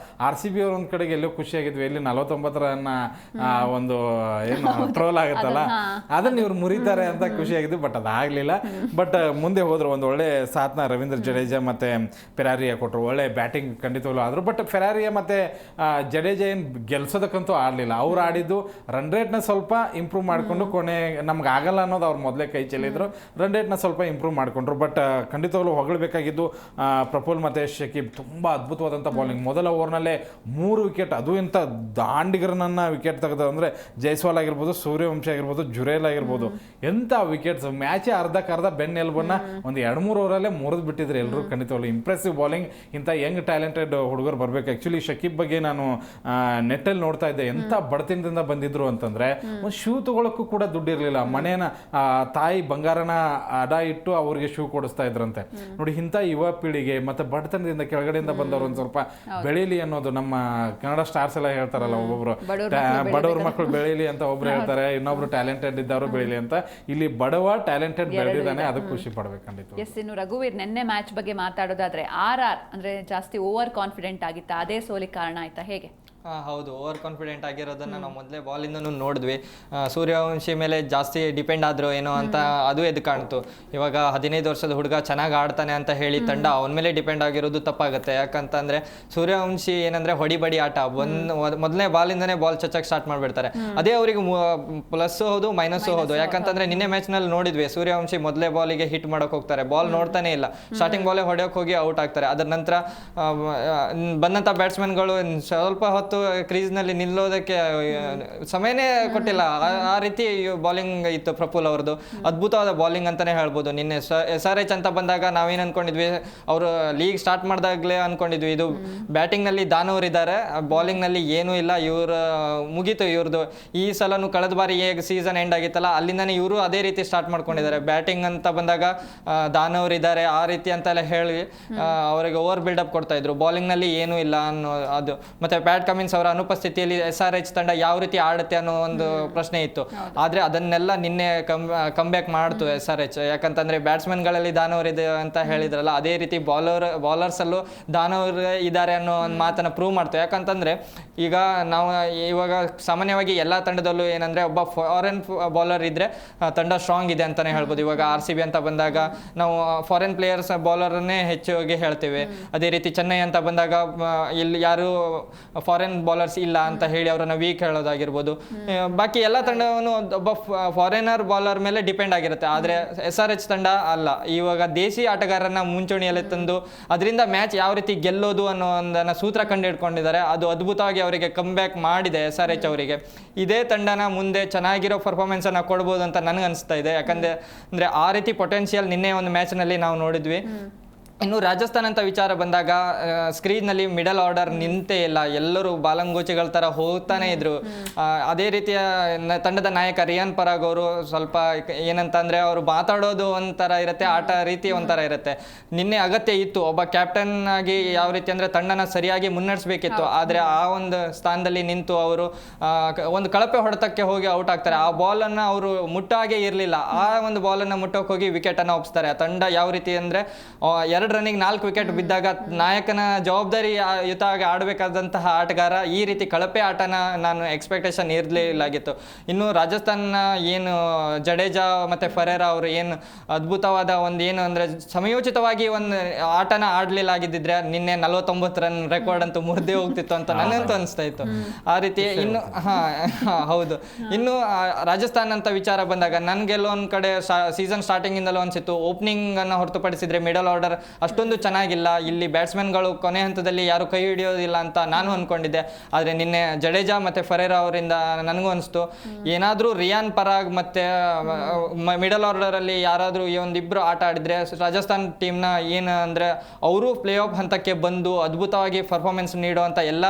RCB ಅವ್ರ ಒಂದು ಕಡೆಗೆ ಎಲ್ಲೋ ಖುಷಿಯಾಗಿದ್ವಿ, ಇಲ್ಲಿ 49 ರನ್ನ ಒಂದು ಏನು ಟ್ರೋಲ್ ಆಗುತ್ತಲ್ಲ ಅದನ್ನ ಇವ್ರು ಮುರಿತಾರೆ ಅಂತ ಖುಷಿಯಾಗಿದ್ದು. ಬಟ್ ಅದಾಗಲಿಲ್ಲ. ಬಟ್ ಮುಂದೆ ಹೋದ್ರು, ಒಂದು ಒಳ್ಳೆ ಸಾಥ್ನ ರವೀಂದ್ರ ಜಡೇಜಾ ಮತ್ತು ಫೆರಾರಿಯಾ ಕೊಟ್ಟರು. ಒಳ್ಳೆ ಬ್ಯಾಟಿಂಗ್ ಖಂಡಿತವಲ್ಲೂ ಆದರು. ಬಟ್ ಫೆರಾರಿಯಾ ಮತ್ತು ಜಡೇಜಾ ಏನು ಗೆಲ್ಸೋದಕ್ಕಂತೂ ಆಡಲಿಲ್ಲ. ಅವ್ರು ಆಡಿದ್ದು ರನ್ ರೇಟ್ನ ಸ್ವಲ್ಪ ಇಂಪ್ರೂವ್ ಮಾಡಿಕೊಂಡು ಕೊನೆ ನಮ್ಗೆ ಆಗಲ್ಲ ಅನ್ನೋದು ಅವ್ರು ಮೊದಲೇ ಕೈ ಚೆಲ್ಲಿದ್ರು. ರನ್ ರೇಟ್ನ ಸ್ವಲ್ಪ ಇಂಪ್ರೂವ್ ಮಾಡಿಕೊಂಡ್ರು. ಬಟ್ ಖಂಡಿತವಲ್ಲೂ ಹೊಗಳಬೇಕಾಗಿದ್ದು ಪ್ರಫುಲ್ ಮತ್ತು ಶಕೀಬ್. ತುಂಬ ಅದ್ಭುತವಾದಂಥ ಬೌಲಿಂಗ್. ಮೊದಲ ಓವರ್ನಲ್ಲೇ 3 ವಿಕೆಟ್, ಅದು ಇಂಥ ದಾಂಡಿಗರನ್ನ ವಿಕೆಟ್ ತೆಗೆದು ಅಂದರೆ ಜೈಸ್ವಾಲ್ ಆಗಿರ್ಬೋದು, ಸೂರ್ಯವಂಶಿ ಆಗಿರ್ಬೋದು, ಜುರೇಲ್ ಆಗಿರ್ಬೋದು. ಎಂಥ ವಿಕೆಟ್ಸ್. ಮ್ಯಾಚೇ ಅರ್ಧಕ್ಕರ್ಧ ಬೆನ್ನೆಲುಬನ್ನ ಒಂದು 2-3 ಓವರಲ್ಲೇ ಮುರಿದು ಬಿಟ್ಟಿದ್ರು ಎಲ್ಲರೂ. ಖಂಡಿತವಾಗ್ಲು ಇಂಪ್ರೆಸಿವ್ ಬೌಲಿಂಗ್. ಇಂಥ ಯಂಗ್ ಟ್ಯಾಲೆಂಟೆಡ್ ಹುಡುಗರು ಬರಬೇಕು. ಆ್ಯಕ್ಚುಲಿ ಶಕೀಬ್ ಬಗ್ಗೆ ನಾನು ನೆಟ್ಟಲ್ಲಿ ನೋಡ್ತಾ ಇದ್ದೆ, ಎಂಥ ಬಡತನದಿಂದ ಬಂದಿದ್ರು ಅಂತಂದರೆ ಒಂದು ಶೂ ತೊಗೊಳಕ್ಕೂ ಕೂಡ ದುಡ್ಡು ಇರಲಿಲ್ಲ. ಮನೇನ ತಾಯಿ ಬಂಗಾರನ ಅಡ ಇಟ್ಟು ಅವ್ರಿಗೆ ಶೂ ಕೊಡಿಸ್ತಾ ಇದ್ರಂತೆ. ನೋಡಿ, ಇಂಥ ಯುವ ಪೀಳಿಗೆ ಮತ್ತು ಬಡತನದಿಂದ ಕೆಳಗಡೆಯಿಂದ ಬಂದವರು ಒಂದು ಸ್ವಲ್ಪ ಬೆಳೀಲಿ ಅನ್ನೋದು ನಮ್ಮ ಕನ್ನಡ ಸ್ಟಾರ್ಸ್ ಎಲ್ಲ ಹೇಳ್ತಾರಲ್ಲ, ಒಬ್ಬೊಬ್ರು ಬಡವ್ರ ಮಕ್ಕಳು ಬೆಳೀಲಿ ಅಂತ ಒಬ್ರು ಹೇಳ್ತಾರೆ, ಇನ್ನೊಬ್ರು ಟ್ಯಾಲೆಂಟೆಡ್ ಇದ್ದವರು ಬೆಳೀಲಿ ಅಂತ. ಇಲ್ಲಿ ಬಡವ ಟ್ಯಾಲೆಂಟೆಡ್ ಬೆಳೆದಿದ್ದಾನೆ, ಅದಕ್ಕೆ ಖುಷಿ ಪಡ್ಬೇಕು ಖಂಡಿತ. ಎಸ್, ಇನ್ನು ರಘುವೀರ್ ನೆನ್ನೆ ಮ್ಯಾಚ್ ಬಗ್ಗೆ ಮಾತಾಡೋದಾದ್ರೆ RR ಅಂದ್ರೆ ಜಾಸ್ತಿ ಓವರ್ ಕಾನ್ಫಿಡೆಂಟ್ ಆಗಿತ್ತಾ, ಅದೇ ಸೋಲಿಗೆ ಕಾರಣ ಆಯ್ತಾ ಹೇಗೆ? ಹೌದು, ಓವರ್ ಕಾನ್ಫಿಡೆಂಟ್ ಆಗಿರೋದನ್ನು ನಾವು ಮೊದಲೇ ಬಾಲಿಂದನೂ ನೋಡಿದ್ವಿ. ಸೂರ್ಯವಂಶಿ ಮೇಲೆ ಜಾಸ್ತಿ ಡಿಪೆಂಡ್ ಆದ್ರು ಏನೋ ಅಂತ ಅದು ಎದ್ದು ಕಾಣ್ತು. ಇವಾಗ 15 ವರ್ಷದ ಹುಡುಗ ಚೆನ್ನಾಗಿ ಆಡ್ತಾನೆ ಅಂತ ಹೇಳಿ ತಂಡ ಅವನ ಮೇಲೆ ಡಿಪೆಂಡ್ ಆಗಿರೋದು ತಪ್ಪಾಗುತ್ತೆ. ಯಾಕಂತಂದ್ರೆ ಸೂರ್ಯವಂಶಿ ಏನಂದ್ರೆ ಹೊಡಿಬಡಿ ಆಟ, ಮೊದಲನೇ ಬಾಲಿಂದನೇ ಬಾಲ್ ಚಚ್ಚಕ್ಕೆ ಸ್ಟಾರ್ಟ್ ಮಾಡಿಬಿಡ್ತಾರೆ. ಅದೇ ಅವರಿಗೆ ಪ್ಲಸ್ ಹೌದು ಮೈನಸ್ ಹೌದು. ಯಾಕಂತಂದ್ರೆ ನಿನ್ನೆ ಮ್ಯಾಚ್ನಲ್ಲಿ ನೋಡಿದ್ವಿ, ಸೂರ್ಯವಂಶಿ ಮೊದಲೇ ಬಾಲಿಗೆ ಹಿಟ್ ಮಾಡಕ್ ಹೋಗ್ತಾರೆ, ಬಾಲ್ ನೋಡ್ತಾನೆ ಇಲ್ಲ, ಸ್ಟಾರ್ಟಿಂಗ್ ಬಾಲೇ ಹೊಡೆಯೋಕೆ ಹೋಗಿ ಔಟ್ ಆಗ್ತಾರೆ. ಅದರ ನಂತರ ಬಂದಂಥ ಬ್ಯಾಟ್ಸ್ಮನ್ಗಳು ಸ್ವಲ್ಪ ಹೊತ್ತು ಕ್ರೀಸ್ನಲ್ಲಿ ನಿಲ್ಲೋದಕ್ಕೆ ಸಮಯನೇ ಕೊಟ್ಟಿಲ್ಲ. ಆ ರೀತಿ ಬಾಲಿಂಗ್ ಇತ್ತು ಪ್ರಫುಲ್ ಅವ್ರದ್ದು. ಅದ್ಭುತವಾದ ಬಾಲಿಂಗ್ ಅಂತಾನೆ ಹೇಳ್ಬೋದು. ನಿನ್ನೆ SRH ಅಂತ ಬಂದಾಗ ನಾವೇನು ಅನ್ಕೊಂಡಿದ್ವಿ, ಅವರು ಲೀಗ್ ಸ್ಟಾರ್ಟ್ ಮಾಡಿದಾಗಲೇ ಅನ್ಕೊಂಡಿದ್ವಿ ಇದು ಬ್ಯಾಟಿಂಗ್ನಲ್ಲಿ ದಾನವರಿದ್ದಾರೆ, ಬಾಲಿಂಗ್ನಲ್ಲಿ ಏನೂ ಇಲ್ಲ, ಇವ್ರ ಮುಗೀತು ಇವ್ರದ್ದು. ಈ ಸಲನು ಕಳೆದ ಬಾರಿ ಹೇಗೆ ಸೀಸನ್ ಎಂಡ್ ಆಗಿತ್ತಲ್ಲ, ಅಲ್ಲಿಂದನೇ ಇವರು ಅದೇ ರೀತಿ ಸ್ಟಾರ್ಟ್ ಮಾಡ್ಕೊಂಡಿದ್ದಾರೆ. ಬ್ಯಾಟಿಂಗ್ ಅಂತ ಬಂದಾಗ ದಾನವರಿದ್ದಾರೆ ಆ ರೀತಿ ಅಂತೆಲ್ಲ ಹೇಳಿ ಅವರಿಗೆ ಓವರ್ ಬಿಲ್ಡಪ್ ಕೊಡ್ತಾ ಇದ್ರು. ಬಾಲಿಂಗ್ನಲ್ಲಿ ಏನೂ ಇಲ್ಲ ಅನ್ನೋ ಅದು. ಮತ್ತೆ ಪ್ಯಾಟ್ ಕಮಿನ್ಸ್ ಅವರ ಅನುಪಸ್ಥಿತಿಯಲ್ಲಿ SRH ತಂಡ ಯಾವ ರೀತಿ ಆಡುತ್ತೆ ಅನ್ನೋ ಒಂದು ಪ್ರಶ್ನೆ ಇತ್ತು. ಆದ್ರೆ ಅದನ್ನೆಲ್ಲ ನಿನ್ನೆ ಕಮ್ಬ್ಯಾಕ್ ಮಾಡ್ತು SRH. ಯಾಕಂತಂದ್ರೆ ಬ್ಯಾಟ್ಸ್ಮನ್ಗಳಲ್ಲಿ ದಾನವರಿದೆ ಅಂತ ಹೇಳಿದ್ರಲ್ಲ, ಅದೇ ರೀತಿ ಬಾಲರ್ಸ್ ಅಲ್ಲೂ ದಾನವರು ಇದ್ದಾರೆ ಅನ್ನೋ ಒಂದು ಮಾತನ್ನ ಪ್ರೂವ್ ಮಾಡ್ತು. ಯಾಕಂತಂದ್ರೆ ಈಗ ನಾವು ಇವಾಗ ಸಾಮಾನ್ಯವಾಗಿ ಎಲ್ಲ ತಂಡದಲ್ಲೂ ಏನಂದ್ರೆ ಒಬ್ಬ ಫಾರಿನ್ ಬೌಲರ್ ಇದ್ರೆ ತಂಡ ಸ್ಟ್ರಾಂಗ್ ಇದೆ ಅಂತಾನೆ ಹೇಳ್ಬೋದು. ಇವಾಗ RCB ಅಂತ ಬಂದಾಗ ನಾವು ಫಾರಿನ್ ಪ್ಲೇಯರ್ಸ್ ಬೌಲರ್ನೇ ಹೆಚ್ಚಾಗಿ ಹೇಳ್ತೇವೆ. ಅದೇ ರೀತಿ ಚೆನ್ನೈ ಅಂತ ಬಂದಾಗ ಇಲ್ಲಿ ಯಾರು ಫಾರಿನ್ ಬೌಲರ್ಸ್ ಇಲ್ಲ ಅಂತ ಹೇಳಿ ಅವರನ್ನ ವೀಕ್ ಹೇಳೋದಾಗಿರ್ಬೋದು. ಬಾಕಿ ಎಲ್ಲ ತಂಡವನ್ನು ಒಬ್ಬ ಫಾರಿನರ್ ಬೌಲರ್ ಮೇಲೆ ಡಿಪೆಂಡ್ ಆಗಿರುತ್ತೆ. ಆದರೆ SRH ತಂಡ ಅಲ್ಲ, ಇವಾಗ ದೇಶಿ ಆಟಗಾರರನ್ನ ಮುಂಚೂಣಿಯಲ್ಲಿ ತಂದು ಅದರಿಂದ ಮ್ಯಾಚ್ ಯಾವ ರೀತಿ ಗೆಲ್ಲೋದು ಅನ್ನೋ ಒಂದನ್ನು ಸೂತ್ರ ಕಂಡುಹಿಡ್ಕೊಂಡಿದ್ದಾರೆ. ಅದು ಅದ್ಭುತವಾಗಿ ಅವರಿಗೆ ಕಮ್ ಬ್ಯಾಕ್ ಮಾಡಿದೆ SRH ಅವರಿಗೆ. ಇದೇ ತಂಡನ ಮುಂದೆ ಚೆನ್ನಾಗಿರೋ ಪರ್ಫಾರ್ಮೆನ್ಸ್ ಅನ್ನ ಕೊಡ್ಬೋದು ಅಂತ ನನಗೆ ಅನಿಸ್ತಾ ಇದೆ. ಯಾಕಂದ್ರೆ ಆ ರೀತಿ ಪೊಟೆನ್ಷಿಯಲ್ ನಿನ್ನೆ ಒಂದು ಮ್ಯಾಚ್ನಲ್ಲಿ ನಾವು ನೋಡಿದ್ವಿ. ಇನ್ನು ರಾಜಸ್ಥಾನ್ ಅಂತ ವಿಚಾರ ಬಂದಾಗ ಸ್ಕ್ರೀನ್ನಲ್ಲಿ ಮಿಡಲ್ ಆರ್ಡರ್ ನಿಂತೇ ಇಲ್ಲ, ಎಲ್ಲರೂ ಬಾಲಂಗೋಚಿಗಳ ಥರ ಹೋಗ್ತಾನೆ ಇದ್ರು. ಅದೇ ರೀತಿಯ ತಂಡದ ನಾಯಕ ರಿಯಾನ್ ಪರಾಗ್ ಅವರು ಸ್ವಲ್ಪ ಏನಂತಂದರೆ ಅವರು ಮಾತಾಡೋದು ಒಂಥರ ಇರುತ್ತೆ, ಆಟ ರೀತಿ ಒಂಥರ ಇರುತ್ತೆ. ನಿನ್ನೆ ಅಗತ್ಯ ಇತ್ತು ಒಬ್ಬ ಕ್ಯಾಪ್ಟನ್ ಆಗಿ, ಯಾವ ರೀತಿ ಅಂದರೆ ತಂಡನ ಸರಿಯಾಗಿ ಮುನ್ನಡೆಸಬೇಕಿತ್ತು. ಆದರೆ ಆ ಒಂದು ಸ್ಥಾನದಲ್ಲಿ ನಿಂತು ಅವರು ಒಂದು ಕಳಪೆ ಹೊಡೆತಕ್ಕೆ ಹೋಗಿ ಔಟ್ ಆಗ್ತಾರೆ. ಆ ಬಾಲನ್ನು ಅವರು ಮುಟ್ಟಾಗೆ ಇರಲಿಲ್ಲ, ಆ ಒಂದು ಬಾಲನ್ನು ಮುಟ್ಟೋಕೆ ಹೋಗಿ ವಿಕೆಟನ್ನು ಒಪ್ಪಿಸ್ತಾರೆ. ಆ ತಂಡ ಯಾವ ರೀತಿ ಅಂದರೆ 2 ರನ್ನಿಗೆ 4 ವಿಕೆಟ್ ಬಿದ್ದಾಗ ನಾಯಕನ ಜವಾಬ್ದಾರಿ ಯುತವಾಗಿ ಆಡಬೇಕಾದಂತಹ ಆಟಗಾರ ಈ ರೀತಿ ಕಳಪೆ ಆಟನ ನಾನು ಎಕ್ಸ್ಪೆಕ್ಟೇಷನ್ ಇರಲಿಲ್ಲಾಗಿತ್ತು. ಇನ್ನು ರಾಜಸ್ಥಾನ ಏನು ಜಡೇಜಾ ಮತ್ತು ಫರೇರಾ ಅವರು ಏನು ಅದ್ಭುತವಾದ ಒಂದು ಏನು ಅಂದರೆ ಸಮಯೋಚಿತವಾಗಿ ಒಂದು ಆಟನ ಆಡಲಿಲ್ಲಾಗಿದ್ದಿದ್ರೆ ನಿನ್ನೆ 49 ರನ್ ರೆಕಾರ್ಡ್ ಅಂತೂ ಮುರಿದೇ ಹೋಗ್ತಿತ್ತು ಅಂತ ನನಗಂತೂ ಅನಿಸ್ತಾ ಇತ್ತು. ಆ ರೀತಿ ಇನ್ನು ಹೌದು. ಇನ್ನು ರಾಜಸ್ಥಾನ್ ಅಂತ ವಿಚಾರ ಬಂದಾಗ ನನಗೆಲ್ಲೋ ಒಂದು ಕಡೆ ಸೀಸನ್ ಸ್ಟಾರ್ಟಿಂಗಿಂದಲೂ ಅನಿಸಿತ್ತು, ಓಪನಿಂಗನ್ನು ಹೊರತುಪಡಿಸಿದ್ರೆ ಮಿಡಲ್ ಆರ್ಡರ್ ಅಷ್ಟೊಂದು ಚೆನ್ನಾಗಿಲ್ಲ, ಇಲ್ಲಿ ಬ್ಯಾಟ್ಸ್ಮನ್ಗಳು ಕೊನೆ ಹಂತದಲ್ಲಿ ಯಾರು ಕೈ ಹಿಡಿಯೋದಿಲ್ಲ ಅಂತ ನಾನು ಅಂದ್ಕೊಂಡಿದ್ದೆ. ಆದರೆ ನಿನ್ನೆ ಜಡೇಜಾ ಮತ್ತು ಫರೇರಾ ಅವರಿಂದ ನನಗೂ ಅನಿಸ್ತು, ಏನಾದರೂ ರಿಯಾನ್ ಪರಾಗ್ ಮತ್ತು ಮಿಡಲ್ ಆರ್ಡರಲ್ಲಿ ಯಾರಾದರೂ ಈ ಒಂದಿಬ್ಬರು ಆಟ ಆಡಿದರೆ ರಾಜಸ್ಥಾನ್ ಟೀಮ್ನ ಏನು ಅಂದರೆ ಅವರು ಪ್ಲೇ ಆಫ್ ಹಂತಕ್ಕೆ ಬಂದು ಅದ್ಭುತವಾಗಿ ಪರ್ಫಾರ್ಮೆನ್ಸ್ ನೀಡುವಂಥ ಎಲ್ಲ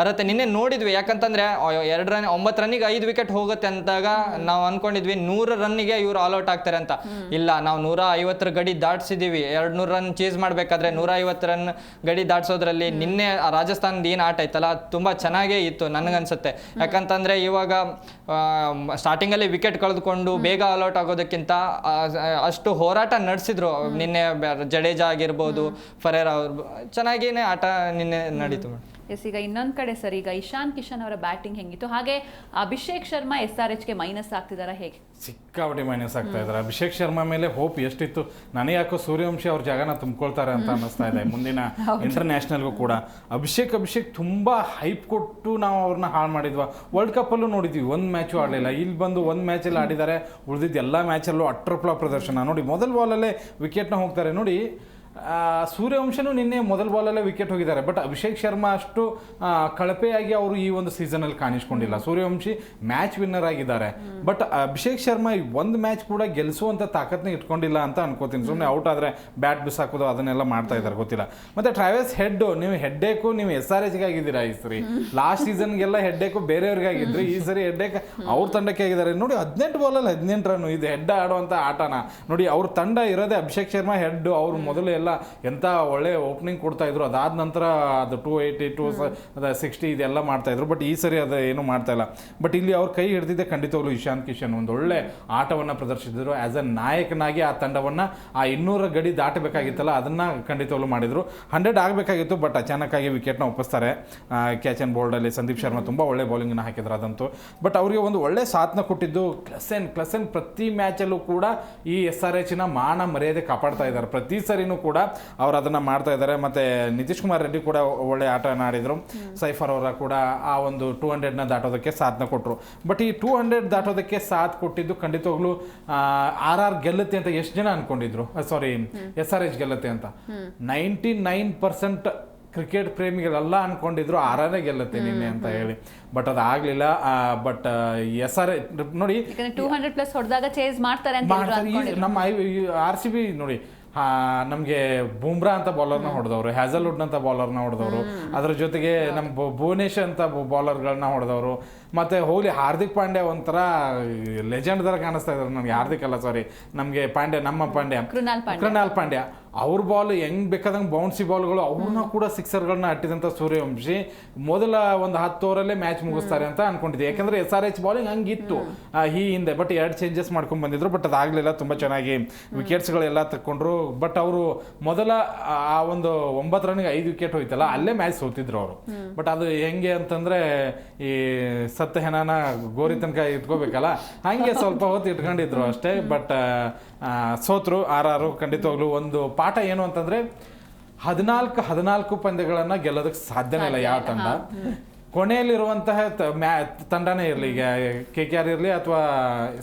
ಅರ್ಹತೆ ನಿನ್ನೆ ನೋಡಿದ್ವಿ. ಯಾಕಂತಂದರೆ 9 ರನ್ನಿಗೆ 5 ವಿಕೆಟ್ ಹೋಗುತ್ತೆ ಅಂದಾಗ ನಾವು ಅಂದ್ಕೊಂಡಿದ್ವಿ 100 ರನ್ನಿಗೆ ಇವರು ಆಲ್ಔಟ್ ಆಗ್ತಾರೆ ಅಂತ. ಇಲ್ಲ, ನಾವು 150 ಗಡಿ ದಾಟಿಸಿದ್ದೀವಿ. 200 ರನ್ ಚೇಸ್ ಮಾಡಬೇಕಾದ್ರೆ 150 ರನ್ ಗಡಿ ದಾಟಿಸೋದ್ರಲ್ಲಿ ನಿನ್ನೆ ರಾಜಸ್ಥಾನದ ಏನು ಆಟ ಐತಲ್ಲ ತುಂಬ ಚೆನ್ನಾಗೇ ಇತ್ತು ನನಗನ್ಸುತ್ತೆ. ಯಾಕಂತಂದರೆ ಇವಾಗ ಸ್ಟಾರ್ಟಿಂಗಲ್ಲಿ ವಿಕೆಟ್ ಕಳೆದುಕೊಂಡು ಬೇಗ ಆಲ್ಔಟ್ ಆಗೋದಕ್ಕಿಂತ ಅಷ್ಟು ಹೋರಾಟ ನಡೆಸಿದ್ರು ನಿನ್ನೆ. ಜಡೇಜಾ ಆಗಿರ್ಬೋದು, ಫರೇರಾ ಅವ್ರು ಚೆನ್ನಾಗೇನೆ ಆಟ ನಿನ್ನೆ ನಡೀತು. ಎಸ್, ಈಗ ಇನ್ನೊಂದು ಕಡೆ ಸರ್, ಈಗ ಇಶಾನ್ ಕಿಶನ್ ಅವರ ಬ್ಯಾಟಿಂಗ್ ಹೆಂಗಿತ್ತು, ಹಾಗೆ ಅಭಿಷೇಕ್ ಶರ್ಮಾ SRHಗೆ ಮೈನಸ್ ಆಗ್ತಿದಾರಾ ಹೇಗೆ? ಸಿಕ್ಕಾಪಟ್ಟೆ ಮೈನಸ್ ಆಗ್ತಾ ಇದ್ದಾರೆ. ಅಭಿಷೇಕ್ ಶರ್ಮಾ ಮೇಲೆ ಹೋಪ್ ಎಷ್ಟಿತ್ತು, ನನಗೆ ಯಾಕೋ ಸೂರ್ಯವಂಶಿ ಅವ್ರ ಜಾಗನ ತುಂಬಿಕೊಳ್ತಾರೆ ಅಂತ ಅನ್ನಿಸ್ತಾ ಇದೆ ಮುಂದಿನ ಇಂಟರ್ನ್ಯಾಷನಲ್ಗೂ ಕೂಡ. ಅಭಿಷೇಕ್ ತುಂಬ ಹೈಪ್ ಕೊಟ್ಟು ನಾವು ಅವ್ರನ್ನ ಹಾಳು ಮಾಡಿದ್ವಾ. ವರ್ಲ್ಡ್ ಕಪ್ಪಲ್ಲೂ ನೋಡಿದ್ವಿ, ಒಂದು ಮ್ಯಾಚು ಆಡಲಿಲ್ಲ. ಇಲ್ಲಿ ಬಂದು ಒಂದು ಮ್ಯಾಚಲ್ಲಿ ಆಡಿದ್ದಾರೆ, ಉಳಿದಿದ್ದು ಎಲ್ಲ ಮ್ಯಾಚಲ್ಲೂ ಅಟ್ರಪ್ಲ ಪ್ರದರ್ಶನ ನೋಡಿ. ಮೊದಲ ಬಾಲಲ್ಲೇ ವಿಕೆಟ್ನ ಹೋಗ್ತಾರೆ ನೋಡಿ. ಸೂರ್ಯವಂಶನೂ ನಿನ್ನೆ ಮೊದಲ ಬಾಲಲ್ಲೇ ವಿಕೆಟ್ ಹೋಗಿದ್ದಾರೆ. ಬಟ್ ಅಭಿಷೇಕ್ ಶರ್ಮಾ ಅಷ್ಟು ಕಳಪೆಯಾಗಿ ಅವರು ಈ ಒಂದು ಸೀಸನಲ್ಲಿ ಕಾಣಿಸ್ಕೊಂಡಿಲ್ಲ. ಸೂರ್ಯವಂಶಿ ಮ್ಯಾಚ್ ವಿನ್ನರ್ ಆಗಿದ್ದಾರೆ, ಬಟ್ ಅಭಿಷೇಕ್ ಶರ್ಮಾ ಒಂದು ಮ್ಯಾಚ್ ಕೂಡ ಗೆಲ್ಲಿಸುವಂಥ ತಾಕತ್ನ ಇಟ್ಕೊಂಡಿಲ್ಲ ಅಂತ ಅನ್ಕೋತೀನಿ. ಸುಮ್ಮನೆ ಔಟ್ ಆದರೆ ಬ್ಯಾಟ್ ಬಿಸಾಕೋದು ಅದನ್ನೆಲ್ಲ ಮಾಡ್ತಾ ಇದ್ದಾರೆ, ಗೊತ್ತಿಲ್ಲ. ಮತ್ತು ಟ್ರಾವೆಲ್ಸ್ ಹೆಡ್, ನೀವು ಹೆಡ್ಡೇಕು ನೀವು SRHಗೆ ಆಗಿದ್ದೀರಾ ಈ ಸರಿ. ಲಾಸ್ಟ್ ಸೀಸನ್ಗೆಲ್ಲ ಹೆಡ್ಡೇಕು ಬೇರೆಯವ್ರಿಗೆ ಆಗಿದ್ರು, ಈ ಸರಿ ಹೆಡ್ಡೇಕ್ ಅವ್ರ ತಂಡಕ್ಕೆ ಆಗಿದ್ದಾರೆ ನೋಡಿ. 18 ಬಾಲಲ್ಲಿ 18 ರನ್, ಇದು ಹೆಡ್ ಆಡುವಂಥ ಆಟನ ನೋಡಿ. ಅವ್ರ ತಂಡ ಇರೋದೇ ಅಭಿಷೇಕ್ ಶರ್ಮಾ ಹೆಡ್. ಅವರು ಮೊದಲು ಎಲ್ಲ ಎಂಥ ಒಳ್ಳೆ ಓಪನಿಂಗ್ ಕೊಡ್ತಾ ಇದ್ರು, ಅದಾದ ನಂತರ ಅದು 280 260 ಇದೆಲ್ಲ ಮಾಡ್ತಾ ಇದ್ರು. ಬಟ್ ಈ ಸರಿ ಅದು ಏನು ಮಾಡ್ತಾ ಇಲ್ಲ. ಬಟ್ ಇಲ್ಲಿ ಅವ್ರ ಕೈ ಹಿಡಿದಿದ್ದೆ ಖಂಡಿತವಾಗ್ಲೂ ಇಶಾಂತ್ ಕಿಶನ್ ಒಂದು ಒಳ್ಳೆ ಆಟವನ್ನು ಪ್ರದರ್ಶಿಸಿದ್ರು. ಆ್ಯಸ್ ಅ ನಾಯಕನಾಗಿ ಆ ತಂಡವನ್ನು ಆ 200 ಗಡಿ ದಾಟಬೇಕಾಗಿತ್ತಲ್ಲ, ಅದನ್ನು ಖಂಡಿತವಾಗ್ಲೂ ಮಾಡಿದರು. 100 ಆಗಬೇಕಾಗಿತ್ತು, ಬಟ್ ಅಚಾನಕ್ಕಾಗಿ ವಿಕೆಟ್ನ ಒಪ್ಪಿಸ್ತಾರೆ. ಕ್ಯಾಚ್ ಆ್ಯಂಡ್ ಬೋಲ್ಡಲ್ಲಿ ಸಂದೀಪ್ ಶರ್ಮಾ ತುಂಬ ಒಳ್ಳೆ ಬೌಲಿಂಗನ್ನು ಹಾಕಿದ್ರು ಅದಂತೂ. ಬಟ್ ಅವರಿಗೆ ಒಂದು ಒಳ್ಳೆ ಸಾಥ್ನ ಕೊಟ್ಟಿದ್ದು ಕ್ಲಸೆನ್ ಪ್ರತಿ ಮ್ಯಾಚಲ್ಲೂ ಕೂಡ ಈ SRHನ ಮಾನ ಮರ್ಯಾದೆ ಕಾಪಾಡ್ತಾ ಇದ್ದಾರೆ. ಪ್ರತಿ ಸರಿನೂ ಕೂಡ ಅವ್ರು ಅದನ್ನು ಮಾಡ್ತಾ ಇದ್ದಾರೆ. ಮತ್ತು ನಿತೀಶ್ ಕುಮಾರ್ ರೆಡ್ಡಿ ಕೂಡ ಒಳ್ಳೆ ಆಟನ ಆಡಿದರು. ಸೈಫರ್ ಅವರ ಕೂಡ ಆ ಒಂದು 200ನ ದಾಟೋದಕ್ಕೆ ಸಾಥ್ನ ಕೊಟ್ಟರು. ಬಟ್ ಈ 200 ದಾಟೋದಕ್ಕೆ ಸಾಥ್ ಕೊಟ್ಟಿದ್ದು ಖಂಡಿತವಾಗ್ಲೂ RR ಗೆಲ್ಲುತ್ತೆ ಅಂತ ಎಷ್ಟು ಜನ ಅನ್ಕೊಂಡಿದ್ರು, SRH ಗೆಲ್ಲುತ್ತೆ ಅಂತ. 99% ಕ್ರಿಕೆಟ್ ಪ್ರೇಮಿಗಳೆಲ್ಲ ಅನ್ಕೊಂಡಿದ್ರು RR ಗೆಲ್ಲುತ್ತೆ ನಿನ್ನೆ ಅಂತ ಹೇಳಿ. ಬಟ್ ಅದು ಆಗಲಿಲ್ಲ. ಬಟ್ SRH ನೋಡಿ 200+ ಹೊಡೆದಾಗ ಚೇಸ್ ಮಾಡ್ತಾರೆ ಅಂತ ನಮ್ಮ RCB ನೋಡಿ, ನಮಗೆ ಬೂಮ್ರಾ ಅಂತ ಬಾಲರ್ನ ಹೊಡೆದವರು, ಹ್ಯಾಸಲ್ವುಡ್ ಅಂತ ಬಾಲರ್ನ ಹೊಡೆದವರು, ಅದರ ಜೊತೆಗೆ ನಮ್ಮ ಭುವನೇಶ್ ಅಂತ ಬಾಲರ್ಗಳನ್ನ ಹೊಡೆದವರು. ಮತ್ತು ಹೋಗ್ಲಿ ಹಾರ್ದಿಕ್ ಪಾಂಡ್ಯ ಒಂಥರ ಲೆಜೆಂಡ್ ಥರ ಕಾಣಿಸ್ತಾ ಇದ್ದಾರೆ ನನಗೆ. ಹಾರ್ದಿಕ್ ಅಲ್ಲ, ಸಾರಿ, ನಮಗೆ ನಮ್ಮ ಕೃಣಾಲ್ ಪಾಂಡ್ಯ ಅವ್ರ ಬಾಲ್ ಹೆಂಗ್ ಬೇಕಾದಂಗೆ ಬೌನ್ಸಿ ಬಾಲ್ಗಳು, ಅವ್ರನ್ನ ಕೂಡ ಸಿಕ್ಸರ್ಗಳನ್ನ ಅಟ್ಟಿದಂಥ ಸೂರ್ಯವಂಶಿ ಮೊದಲ ಒಂದು 10 ಓವರಲ್ಲೇ ಮ್ಯಾಚ್ ಮುಗಿಸ್ತಾರೆ ಅಂತ ಅನ್ಕೊಂಡಿದ್ದೆ. ಯಾಕಂದ್ರೆ SRH ಬಾಲಿಂಗ್ ಹಂಗಿತ್ತು ಈ ಹಿಂದೆ. ಬಟ್ 2 ಚೇಂಜಸ್ ಮಾಡ್ಕೊಂಡು ಬಂದಿದ್ರು, ಬಟ್ ಅದಾಗಲಿಲ್ಲ. ತುಂಬ ಚೆನ್ನಾಗಿ ವಿಕೆಟ್ಸ್ಗಳೆಲ್ಲ ತಕ್ಕೊಂಡ್ರು. ಬಟ್ ಅವರು ಮೊದಲ ಆ ಒಂದು 9 ರನ್ಗೆ 5 ವಿಕೆಟ್ ಹೋಯ್ತಲ್ಲ, ಅಲ್ಲೇ ಮ್ಯಾಚ್ ಸೋತಿದ್ರು ಅವರು. ಬಟ್ ಅದು ಹೆಂಗೆ ಅಂತಂದ್ರೆ ಈ ಸತ್ತ ಹೆಣನ ಗೋರಿ ತನಕ ಇಟ್ಕೋಬೇಕಲ್ಲ, ಹಂಗೆ ಸ್ವಲ್ಪ ಹೊತ್ತು ಇಟ್ಕೊಂಡಿದ್ರು ಅಷ್ಟೇ. ಬಟ್ ಸೋತ್ರು RR. ಖಂಡಿತವಾಗ್ಲೂ ಒಂದು ಪಾಠ ಏನು ಅಂತಂದ್ರೆ 14 ಪಂದ್ಯಗಳನ್ನ ಗೆಲ್ಲೋದಕ್ಕೆ ಸಾಧ್ಯನೇ ಇಲ್ಲ ಯಾವ ತಂಡ. ಕೊನೆಯಲ್ಲಿರುವಂತಹ ತಂಡನೇ ಇರಲಿ, ಈಗ KKR ಇರಲಿ ಅಥವಾ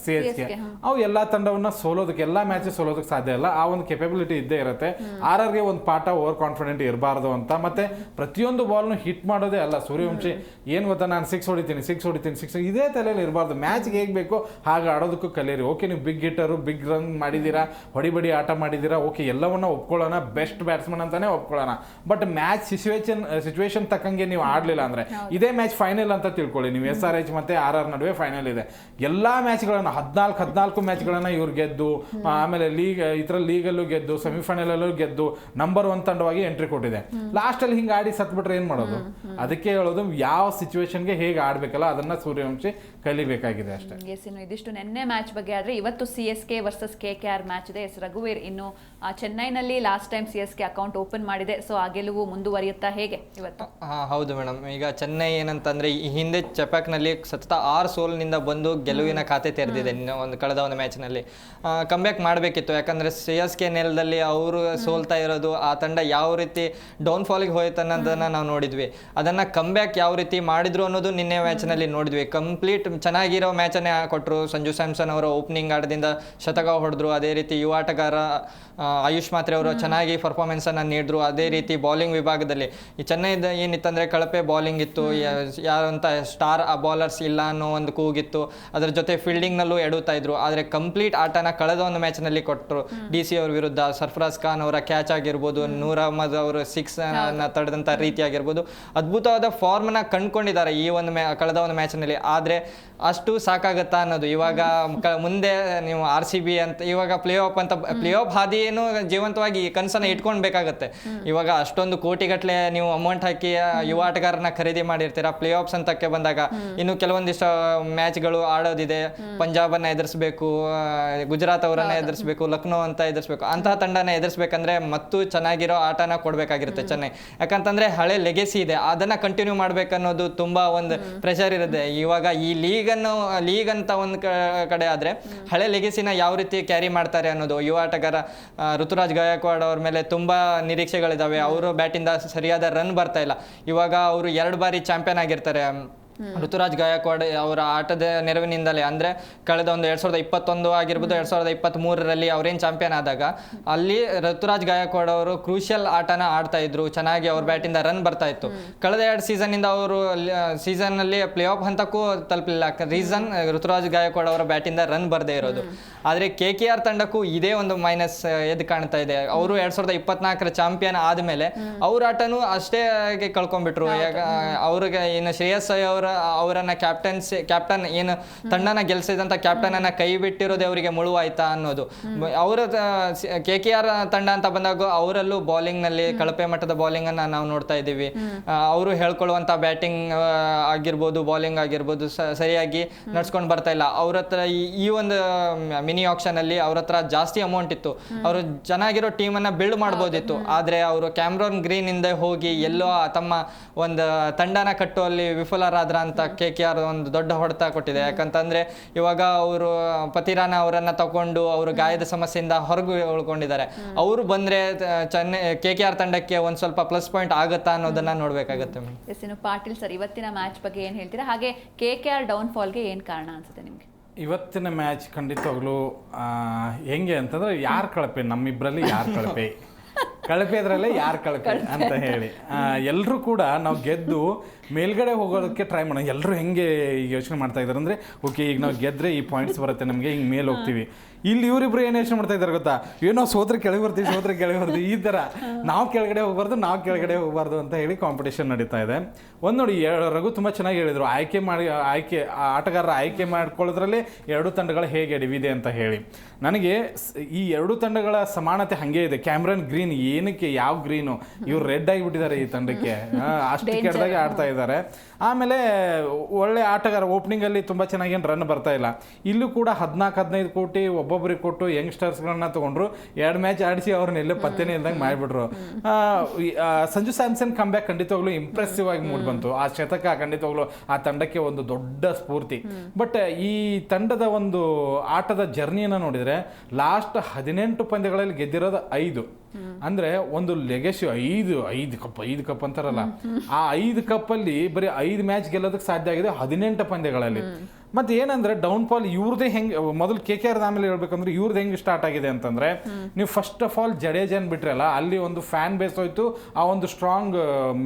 CSK, ಅವು ಎಲ್ಲ ತಂಡವನ್ನ ಸೋಲೋದಕ್ಕೆ, ಎಲ್ಲ ಮ್ಯಾಚ್ ಸೋಲೋದಕ್ಕೆ ಸಾಧ್ಯ ಇಲ್ಲ. ಆ ಒಂದು ಕೆಪಬಿಲಿಟಿ ಇದ್ದೇ ಇರುತ್ತೆ. RRಗೆ ಒಂದು ಪಾಠ ಓವರ್ ಕಾನ್ಫಿಡೆಂಟ್ ಇರಬಾರ್ದು ಅಂತ. ಮತ್ತೆ ಪ್ರತಿಯೊಂದು ಬಾಲ್ನು ಹಿಟ್ ಮಾಡೋದೇ ಅಲ್ಲ. ಸೂರ್ಯವಂಶಿ ಏನು ಗೊತ್ತಾ, ನಾನು 6 ಹೊಡಿತೀನಿ ಇದೇ ತಲೆಯಲ್ಲಿ ಇರಬಾರ್ದು. ಮ್ಯಾಚ್ಗೆ ಹೇಗೆ ಬೇಕೋ ಹಾಗೆ ಆಡೋದಕ್ಕೂ ಕಲಿಯಿರಿ. ಓಕೆ, ನೀವು ಬಿಗ್ ಹಿಟ್ಟರು, ಬಿಗ್ ರನ್ ಮಾಡಿದ್ದೀರಾ, ಹೊಡಿಬಡಿ ಆಟ ಮಾಡಿದ್ದೀರಾ, ಓಕೆ, ಎಲ್ಲವನ್ನ ಒಪ್ಕೊಳ್ಳೋಣ, ಬೆಸ್ಟ್ ಬ್ಯಾಟ್ಸ್ಮನ್ ಅಂತಾನೆ ಒಪ್ಕೊಳ್ಳೋಣ. ಬಟ್ ಮ್ಯಾಚ್ ಸಿಚುವೇಶನ್ ತಕ್ಕಂಗೆ ನೀವು ಆಡಲಿಲ್ಲ ಅಂದರೆ, ಇದೇ ಮ್ಯಾಚ್ ಫೈನಲ್ ಅಂತ ತಿಳ್ಕೊಳ್ಳಿ ನೀವು. SRH ಮತ್ತೆ RR ನಡುವೆ ಫೈನಲ್ ಇದೆ. ಎಲ್ಲಾ ಮ್ಯಾಚ್ಗಳನ್ನ 14 ಮ್ಯಾಚ್ಗಳನ್ನ ಇವ್ರು ಗೆದ್ದು, ಆಮೇಲೆ ಲೀಗಲ್ಲೂ ಗೆದ್ದು, ಸೆಮಿಫೈನಲ್ ಅಲ್ಲೂ ಗೆದ್ದು ನಂಬರ್ 1 ತಂಡವಾಗಿ ಎಂಟ್ರಿ ಕೊಟ್ಟಿದೆ. ಲಾಸ್ಟ್ ಅಲ್ಲಿ ಹಿಂಗೆ ಆಡಿ ಸತ್ಬಿಟ್ರೆ ಏನ್ ಮಾಡೋದು? ಅದಕ್ಕೆ ಹೇಳೋದು, ಯಾವ ಸಿಚುವೇಶನ್ಗೆ ಹೇಗೆ ಆಡ್ಬೇಕಲ್ಲ ಅದನ್ನ ಸೂರ್ಯವಂಶಿ ಕಲಿಬೇಕಾಗಿದೆ ಅಷ್ಟೇ. ಇದಿಷ್ಟು ನಿನ್ನೆ ಮ್ಯಾಚ್ ಬಗ್ಗೆ. ಆದ್ರೆ ಇವತ್ತು CSK ವರ್ಸಸ್ KKR ಮ್ಯಾಚ್ ಇದೆ. ರಘುವೀರ್, ಇನ್ನು ಚೆನ್ನೈನಲ್ಲಿ last time CSK account open ಮಾಡಿದೆ. ಸೊ ಆ ಗೆಲುವು ಮುಂದುವರಿಯುತ್ತಾ ಹೇಗೆ ಇವತ್ತು? ಹೌದು ಮೇಡಮ್. ಈಗ ಚೆನ್ನೈ ಏನಂತಂದ್ರೆ ಈ ಹಿಂದೆ ಚೆಪಾಕ್ನಲ್ಲಿ ಸತತ 6 ಸೋಲಿನಿಂದ ಬಂದು ಗೆಲುವಿನ ಖಾತೆ ತೆರೆದಿದೆ. ಕಳೆದ ಒಂದು ಮ್ಯಾಚ್ನಲ್ಲಿ ಕಮ್ಬ್ಯಾಕ್ ಮಾಡಬೇಕಿತ್ತು. ಯಾಕಂದ್ರೆ CSK ನೆಲದಲ್ಲಿ ಅವರು ಸೋಲ್ತಾ ಇರೋದು, ಆ ತಂಡ ಯಾವ ರೀತಿ ಡೌನ್ಫಾಲಿಗೆ ಹೋಯ್ತು ಅನ್ನೋದನ್ನ ನಾವು ನೋಡಿದ್ವಿ. ಅದನ್ನ ಕಮ್ಬ್ಯಾಕ್ ಯಾವ ರೀತಿ ಮಾಡಿದ್ರು ಅನ್ನೋದು ನಿನ್ನೆ ಮ್ಯಾಚ್ನಲ್ಲಿ ನೋಡಿದ್ವಿ. ಕಂಪ್ಲೀಟ್ ಚೆನ್ನಾಗಿರೋ ಮ್ಯಾಚನ್ನೇ ಕೊಟ್ಟರು. ಸಂಜು ಸ್ಯಾಮ್ಸನ್ ಅವರ ಓಪನಿಂಗ್ ಆಟದಿಂದ ಶತಕ ಹೊಡೆದ್ರು. ಅದೇ ರೀತಿ ಯುವ ಆಟಗಾರ ಆಯುಷ್ ಮಾತ್ರೆ ಅವರು ಚೆನ್ನಾಗಿ ಪರ್ಫಾರ್ಮೆನ್ಸ್ ಅನ್ನ ನೀಡಿದ್ರು. ಅದೇ ರೀತಿ ಬೌಲಿಂಗ್ ವಿಭಾಗದಲ್ಲಿ ಈ ಚೆನ್ನೈದ ಏನಿತ್ತಂದ್ರೆ ಕಳಪೆ ಬೌಲಿಂಗ್ ಇತ್ತು, ಯಾರಂತ ಸ್ಟಾರ್ ಬೌಲರ್ಸ್ ಇಲ್ಲ ಅನ್ನೋ ಒಂದು ಕೂಗಿತ್ತು. ಅದರ ಜೊತೆ ಫೀಲ್ಡಿಂಗ್ ನಲ್ಲೂ ಎಡುತ್ತಾ ಇದ್ರು. ಆದ್ರೆ ಕಂಪ್ಲೀಟ್ ಆಟನ ಕಳೆದ ಒಂದು ಮ್ಯಾಚ್ ನಲ್ಲಿ ಕೊಟ್ಟರು. DC ಅವ್ರ ವಿರುದ್ಧ ಸರ್ಫರಾಜ್ ಖಾನ್ ಅವರ ಕ್ಯಾಚ್ ಆಗಿರ್ಬೋದು, ನೂರ್ ಅಹ್ಮದ್ ಅವರು 6 ತಡೆದಂತ ರೀತಿ ಆಗಿರ್ಬೋದು, ಅದ್ಭುತವಾದ ಫಾರ್ಮ್ ನ ಕಂಡುಕೊಂಡಿದ್ದಾರೆ ಈ ಒಂದು ಕಳೆದ ಒಂದು ಮ್ಯಾಚ್ ನಲ್ಲಿ. ಆದ್ರೆ ಅಷ್ಟು ಸಾಕಾಗತ್ತಾ ಅನ್ನೋದು. ಇವಾಗ ಮುಂದೆ ನೀವು RCB ಅಂತ ಇವಾಗ ಪ್ಲೇ ಆಫ್ ಹಾದಿಯನ್ನು ಜೀವಂತವಾಗಿ ಕನಸನ್ನ ಇಟ್ಕೊಳ್ಬೇಕಾಗತ್ತೆ. ಇವಾಗ ಅಷ್ಟೊಂದು ಕೋಟಿಗಟ್ಟಲೆ ನೀವು ಅಮೌಂಟ್ ಹಾಕಿ ಯುವ ಆಟಗಾರನ ಖರೀದಿ ಮಾಡಿರ್ತೀರಾ. ಪ್ಲೇ ಆಫ್ಸ್ ಅಂತಕ್ಕೆ ಬಂದಾಗ ಇನ್ನು ಕೆಲವೊಂದಿಷ್ಟು ಮ್ಯಾಚ್ಗಳು ಆಡೋದಿದೆ. ಪಂಜಾಬನ್ನ ಎದುರಿಸಬೇಕು, ಗುಜರಾತ್ ಅವರನ್ನ ಎದುರಿಸಬೇಕು, ಲಕ್ನೋ ಅಂತ ಎದುರಿಸಬೇಕು. ಅಂತಹ ತಂಡನ ಎದುರಿಸಬೇಕಂದ್ರೆ ಮತ್ತು ಚೆನ್ನಾಗಿರೋ ಆಟನ ಕೊಡ್ಬೇಕಾಗಿರುತ್ತೆ ಚೆನ್ನೈ. ಯಾಕಂತಂದ್ರೆ ಹಳೆ ಲೆಗೆಸಿ ಇದೆ, ಅದನ್ನ ಕಂಟಿನ್ಯೂ ಮಾಡ್ಬೇಕನ್ನೋದು ತುಂಬಾ ಒಂದು ಪ್ರೆಷರ್ ಇರುತ್ತೆ. ಇವಾಗ ಈ ಲೀಗ್ ಅಂತ ಒಂದು ಕಡೆ ಆದ್ರೆ ಹಳೆ ಲೆಗೆಸಿನ ಯಾವ ರೀತಿ ಕ್ಯಾರಿ ಮಾಡ್ತಾರೆ ಅನ್ನೋದು. ಯುವ ಆಟಗಾರ ಋತುರಾಜ್ ಗಾಯಕ್ವಾಡ್ ಅವ್ರ ಮೇಲೆ ತುಂಬಾ ನಿರೀಕ್ಷೆಗಳಿದಾವೆ. ಅವರು ಬ್ಯಾಟಿಂದ ಸರಿಯಾದ ರನ್ ಬರ್ತಾ ಇಲ್ಲ. ಇವಾಗ ಅವರು 2 ಬಾರಿ ಚಾಂಪಿಯನ್ ಆಗಿರ್ತಾರೆ. ಋತುರಾಜ್ ಗಾಯಕ್ವಾಡ್ ಅವರ ಆಟದ ನೆರವಿನಿಂದಲೇ, ಅಂದ್ರೆ ಕಳೆದ ಒಂದು 2021 ಆಗಿರ್ಬೋದು, 2023ರಲ್ಲಿ ಅವರೇನ್ ಚಾಂಪಿಯನ್ ಆದಾಗ ಅಲ್ಲಿ ಋತುರಾಜ್ ಗಾಯಕ್ವಾಡ್ ಅವರು ಕ್ರೂಷಿಯಲ್ ಆಟನ ಆಡ್ತಾ ಇದ್ರು. ಚೆನ್ನಾಗಿ ಅವ್ರ ಬ್ಯಾಟಿಂದ ರನ್ ಬರ್ತಾ ಇತ್ತು. ಕಳೆದ 2 ಸೀಸನ್ ಇಂದ ಅವರು ಸೀಸನ್ ನಲ್ಲಿ ಪ್ಲೇ ಆಫ್ ಹಂತಕ್ಕೂ ತಲುಪಲಿಲ್ಲ. ರೀಸನ್ ಋತುರಾಜ್ ಗಾಯಕ್ವಾಡ್ ಅವರ ಬ್ಯಾಟಿಂದ ರನ್ ಬರ್ದೇ ಇರೋದು. ಆದ್ರೆ KKR ತಂಡಕ್ಕೂ ಇದೇ ಒಂದು ಮೈನಸ್ ಎದ್ದು ಕಾಣ್ತಾ ಇದೆ. ಅವರು 2024ರ ಚಾಂಪಿಯನ್ ಆದ್ಮೇಲೆ ಅವ್ರ ಆಟನೂ ಅಷ್ಟೇ ಕಳ್ಕೊಂಡ್ಬಿಟ್ರು. ಅವ್ರಿಗೆ ಇನ್ನು ಶ್ರೇಯಸ್ ಅಯ್ಯರ್ ಅವರ ಅವರನ್ನ ಕ್ಯಾಪ್ಟನ್ ಏನು ತಂಡನ ಗೆಲ್ಸಿದಂತ ಕ್ಯಾಪ್ಟನ್ ಅನ್ನ ಕೈ ಬಿಟ್ಟಿರೋದೇ ಅವರಿಗೆ ಮುಳುವಾಯ್ತಾ ಅನ್ನೋದು. ಅವರ KKR ತಂಡ ಅಂತ ಬಂದಾಗ ಅವರಲ್ಲೂ ಬೌಲಿಂಗ್ ನಲ್ಲಿ ಕಳಪೆ ಮಟ್ಟದ ಬೌಲಿಂಗ್ ಅನ್ನ ನಾವು ನೋಡ್ತಾ ಇದ್ದೀವಿ. ಅವರು ಹೇಳ್ಕೊಳ್ಳುವಂತ ಬ್ಯಾಟಿಂಗ್ ಆಗಿರ್ಬೋದು, ಬೌಲಿಂಗ್ ಆಗಿರ್ಬೋದು ಸರಿಯಾಗಿ ನಡ್ಸ್ಕೊಂಡು ಬರ್ತಾ ಇಲ್ಲ. ಅವ್ರ ಹತ್ರ ಈ ಒಂದು ಮಿನಿ ಆಕ್ಷನ್ ಅಲ್ಲಿ ಅವ್ರ ಹತ್ರ ಜಾಸ್ತಿ ಅಮೌಂಟ್ ಇತ್ತು, ಅವರು ಚೆನ್ನಾಗಿರೋ ಟೀಮ್ ಅನ್ನ ಬಿಲ್ಡ್ ಮಾಡ್ಬೋದಿತ್ತು. ಆದ್ರೆ ಅವರು ಕ್ಯಾಮ್ರಾನ್ ಗ್ರೀನ್ ಇಂದ ಹೋಗಿ ಎಲ್ಲೋ ತಮ್ಮ ಒಂದು ತಂಡನ ಕಟ್ಟುವಲ್ಲಿ ವಿಫಲರಾದ್ರ ಅಂತ KKR ಒಂದು ದೊಡ್ಡ ಹೊಡೆತ ಕೊಟ್ಟಿದೆ. ಯಾಕಂತಂದ್ರೆ ಇವಾಗ ಅವರು ಪತಿರಾನ ಅವರನ್ನ ತಗೊಂಡು ಅವರು ಗಾಯದ ಸಮಸ್ಯೆಯಿಂದ ಹೊರಗೆ ಉಳ್ಕೊಂಡಿದ್ದಾರೆ. ಅವರು ಬಂದ್ರೆ KKR ತಂಡಕ್ಕೆ ಒಂದ್ ಸ್ವಲ್ಪ ಪ್ಲಸ್ ಪಾಯಿಂಟ್ ಆಗುತ್ತಾ ಅನ್ನೋದನ್ನ ನೋಡ್ಬೇಕಾಗತ್ತೆ. ಎಸ್, ಇನ್ನು ಪಾಟೀಲ್ ಸರ್, ಇವತ್ತಿನ ಮ್ಯಾಚ್ ಬಗ್ಗೆ ಏನ್ ಹೇಳ್ತೀರಾ? ಹಾಗೆ KKR ಡೌನ್ ಫಾಲ್ಗೆ ಏನ್ ಕಾರಣ ಅನ್ಸುತ್ತೆ ನಿಮ್ಗೆ? ಇವತ್ತಿನ ಮ್ಯಾಚ್ ಖಂಡಿತವಾಗ್ಲೂ ಹೆಂಗೆ ಅಂತಂದ್ರೆ ಯಾರು ಕಳಪೆ, ನಮ್ಮಿಬ್ಬರಲ್ಲಿ ಯಾರು ಕಳಪೆ ಕಳಪೆ ಅದರಲ್ಲೇ ಯಾರು ಕಳಪೆ ಅಂತ ಹೇಳಿ ಎಲ್ಲರೂ ಕೂಡ ನಾವು ಗೆದ್ದು ಮೇಲ್ಗಡೆ ಹೋಗೋದಕ್ಕೆ ಟ್ರೈ ಮಾಡೋಣ. ಎಲ್ಲರೂ ಹೆಂಗೆ ಯೋಚನೆ ಮಾಡ್ತಾ ಇದ್ದಾರೆ ಅಂದರೆ, ಓಕೆ ಈಗ ನಾವು ಗೆದ್ದರೆ ಈ ಪಾಯಿಂಟ್ಸ್ ಬರುತ್ತೆ ನಮಗೆ, ಹಿಂಗೆ ಮೇಲೆ ಹೋಗ್ತೀವಿ. ಇಲ್ಲಿ ಇವರಿಬ್ರು ಏನು ಯೋಚನೆ ಮಾಡ್ತಾ ಇದ್ದಾರೆ ಗೊತ್ತಾ, ಏನೋ ಸೋತ್ರೆ ಕೆಳಗೆ ಬರ್ತೀವಿ ಈ ಥರ, ನಾವು ಕೆಳಗಡೆ ಹೋಗಬಾರ್ದು ಅಂತ ಹೇಳಿ ಕಾಂಪಿಟೇಷನ್ ನಡೀತಾ ಇದೆ. ಒಂದು ನೋಡಿ, ರಘು ತುಂಬ ಚೆನ್ನಾಗಿ ಹೇಳಿದರು, ಆಟಗಾರರ ಆಯ್ಕೆ ಮಾಡ್ಕೊಳ್ಳೋದ್ರಲ್ಲಿ ಎರಡು ತಂಡಗಳು ಹೇಗೆ ಎಡವಿದೆ ಅಂತ ಹೇಳಿ. ನನಗೆ ಈ ಎರಡು ತಂಡಗಳ ಸಮಾನತೆ ಹಾಗೆ ಇದೆ. ಕ್ಯಾಮ್ರನ್ ಗ್ರೀನ್ ಏನಕ್ಕೆ, ಯಾವ ಗ್ರೀನು, ಇವ್ರು ರೆಡ್ ಆಗಿಬಿಟ್ಟಿದ್ದಾರೆ ಈ ತಂಡಕ್ಕೆ, ಅಷ್ಟು ಕೆಟ್ಟದಾಗಿ ಆಡ್ತಾ ಇದ್ದಾರೆ. ಆಮೇಲೆ ಒಳ್ಳೆ ಆಟಗಾರ, ಓಪನಿಂಗಲ್ಲಿ ತುಂಬ ಚೆನ್ನಾಗಿ ಏನು ರನ್ ಬರ್ತಾ ಇಲ್ಲ. ಇಲ್ಲೂ ಕೂಡ 14-15 ಕೋಟಿ ಒಬ್ಬೊಬ್ಬರಿಗೆ ಕೊಟ್ಟು ಯಂಗ್ಸ್ಟರ್ಸ್ಗಳನ್ನ ತೊಗೊಂಡ್ರು, 2 ಮ್ಯಾಚ್ ಆಡಿಸಿ ಅವ್ರನ್ನ ಎಲ್ಲೇ ಪತ್ತೆನೇ ಇಲ್ದಂಗೆ ಮಾಡಿಬಿಟ್ರು. ಸಂಜು ಸ್ಯಾಮ್ಸನ್ ಕಂಬ್ಯಾಕ್ ಖಂಡಿತವಾಗ್ಲೂ ಇಂಪ್ರೆಸಿವ್ ಆಗಿ ಮೂಡ್ ಬಂತು. ಆ ಶತಕ ಖಂಡಿತವಾಗ್ಲೂ ಆ ತಂಡಕ್ಕೆ ಒಂದು ದೊಡ್ಡ ಸ್ಫೂರ್ತಿ. ಬಟ್ ಈ ತಂಡದ ಒಂದು ಆಟದ ಜರ್ನಿಯನ್ನು ನೋಡಿದರೆ ಲಾಸ್ಟ್ 18 ಪಂದ್ಯಗಳಲ್ಲಿ ಗೆದ್ದಿರೋದು 5. ಅಂದ್ರೆ ಒಂದು ಲೆಗಸಿ 5 ಕಪ್ ಅಂತಾರಲ್ಲ, ಆ 5 ಕಪ್ಪಲ್ಲಿ ಬರೀ 5 ಮ್ಯಾಚ್ ಗೆಲ್ಲೋದಕ್ಕೆ ಸಾಧ್ಯ ಆಗಿದೆ 18 ಪಂದ್ಯಗಳಲ್ಲಿ. ಮತ್ತೆ ಏನಂದ್ರೆ ಡೌನ್ ಫಾಲ್ ಇವ್ರದೇ ಹೆಂಗೆ, ಮೊದಲು KKR ಆಮೇಲೆ ಹೇಳ್ಬೇಕಂದ್ರೆ ಇವ್ರದ್ದು ಹೆಂಗೆ ಸ್ಟಾರ್ಟ್ ಆಗಿದೆ ಅಂತಂದ್ರೆ, ನೀವು ಫಸ್ಟ್ ಆಫ್ ಆಲ್ ಜಡೇಜನ್ ಬಿಟ್ರಲ್ಲ, ಅಲ್ಲಿ ಒಂದು ಫ್ಯಾನ್ ಬೇಸ್ ಹೋಯ್ತು, ಆ ಒಂದು ಸ್ಟ್ರಾಂಗ್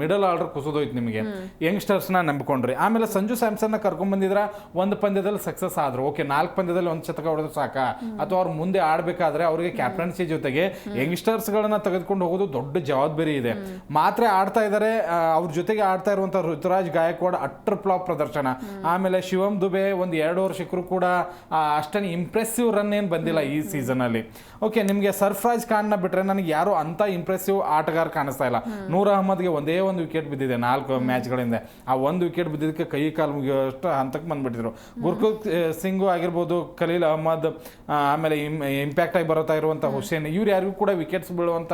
ಮಿಡಲ್ ಆರ್ಡರ್ ಕುಸಿದೋಯ್ತು ನಿಮಗೆ, ಯಂಗ್ಸ್ಟರ್ಸ್ನ ನಂಬಿಕೊಂಡ್ರಿ. ಆಮೇಲೆ ಸಂಜು ಸ್ಯಾಮ್ಸನ್ನ ಕರ್ಕೊಂಡ್ಬಂದಿದ್ರ, ಒಂದು ಪಂದ್ಯದಲ್ಲಿ ಸಕ್ಸಸ್ ಆದ್ರು, ಓಕೆ 4 ಪಂದ್ಯದಲ್ಲಿ ಒಂದು ಶತಕ ಹೊಡೆದ್ರು ಸಾಕ, ಅಥವಾ ಅವ್ರು ಮುಂದೆ ಆಡಬೇಕಾದ್ರೆ ಅವರಿಗೆ ಕ್ಯಾಪ್ಟನ್ಸಿ ಜೊತೆಗೆ ಯಂಗ್ಸ್ಟರ್ಸ್ಗಳನ್ನ ತೆಗೆದುಕೊಂಡು ಹೋಗೋದು ದೊಡ್ಡ ಜವಾಬ್ದಾರಿ ಇದೆ. ಮಾತ್ರ ಆಡ್ತಾ ಇದ್ದಾರೆ, ಅವ್ರ ಜೊತೆಗೆ ಆಡ್ತಾ ಇರುವಂಥ ಋತುರಾಜ್ ಗಾಯಕ್ವಾಡ್ ಅಟ್ರ್ ಫ್ಲಾಪ್ ಪ್ರದರ್ಶನ. ಆಮೇಲೆ ಶಿವಮ್ ದುಬೆ ಒಂದು 2 ವರ್ಷಕ್ಕೂ ಕೂಡ ಅಷ್ಟೇನು ಇಂಪ್ರೆಸಿವ್ ರನ್ ಏನು ಬಂದಿಲ್ಲ ಈ ಸೀಸನಲ್ಲಿ. ಓಕೆ, ನಿಮಗೆ ಸರ್ಫರಾಜ್ ಖಾನ್ನ ಬಿಟ್ರೆ ನನಗೆ ಯಾರು ಅಂತ ಇಂಪ್ರೆಸಿವ್ ಆಟಗಾರ ಕಾಣಿಸ್ತಾ ಇಲ್ಲ. ನೂರ್ ಅಹಮದ್ಗೆ ಒಂದೇ ಒಂದು ವಿಕೆಟ್ ಬಿದ್ದಿದೆ 4 ಮ್ಯಾಚ್ಗಳಿಂದ. ಆ ಒಂದು ವಿಕೆಟ್ ಬಿದ್ದಿದ್ದಕ್ಕೆ ಕೈ ಕಾಲು ಮುಗಿಯೋಷ್ಟು ಹಂತಕ್ಕೆ ಬಂದ್ಬಿಟ್ಟಿದ್ರು. ಗುರ್ಕುತ್ ಸಿಂಗು ಆಗಿರ್ಬೋದು, ಖಲೀಲ್ ಅಹಮದ್, ಆಮೇಲೆ ಇಂಪ್ಯಾಕ್ಟ್ ಆಗಿ ಬರುತ್ತಾ ಇರುವಂಥ ಹುಸೇನ್, ಇವ್ರು ಯಾರಿಗೂ ಕೂಡ ವಿಕೆಟ್ಸ್ ಬೀಳುವಂಥ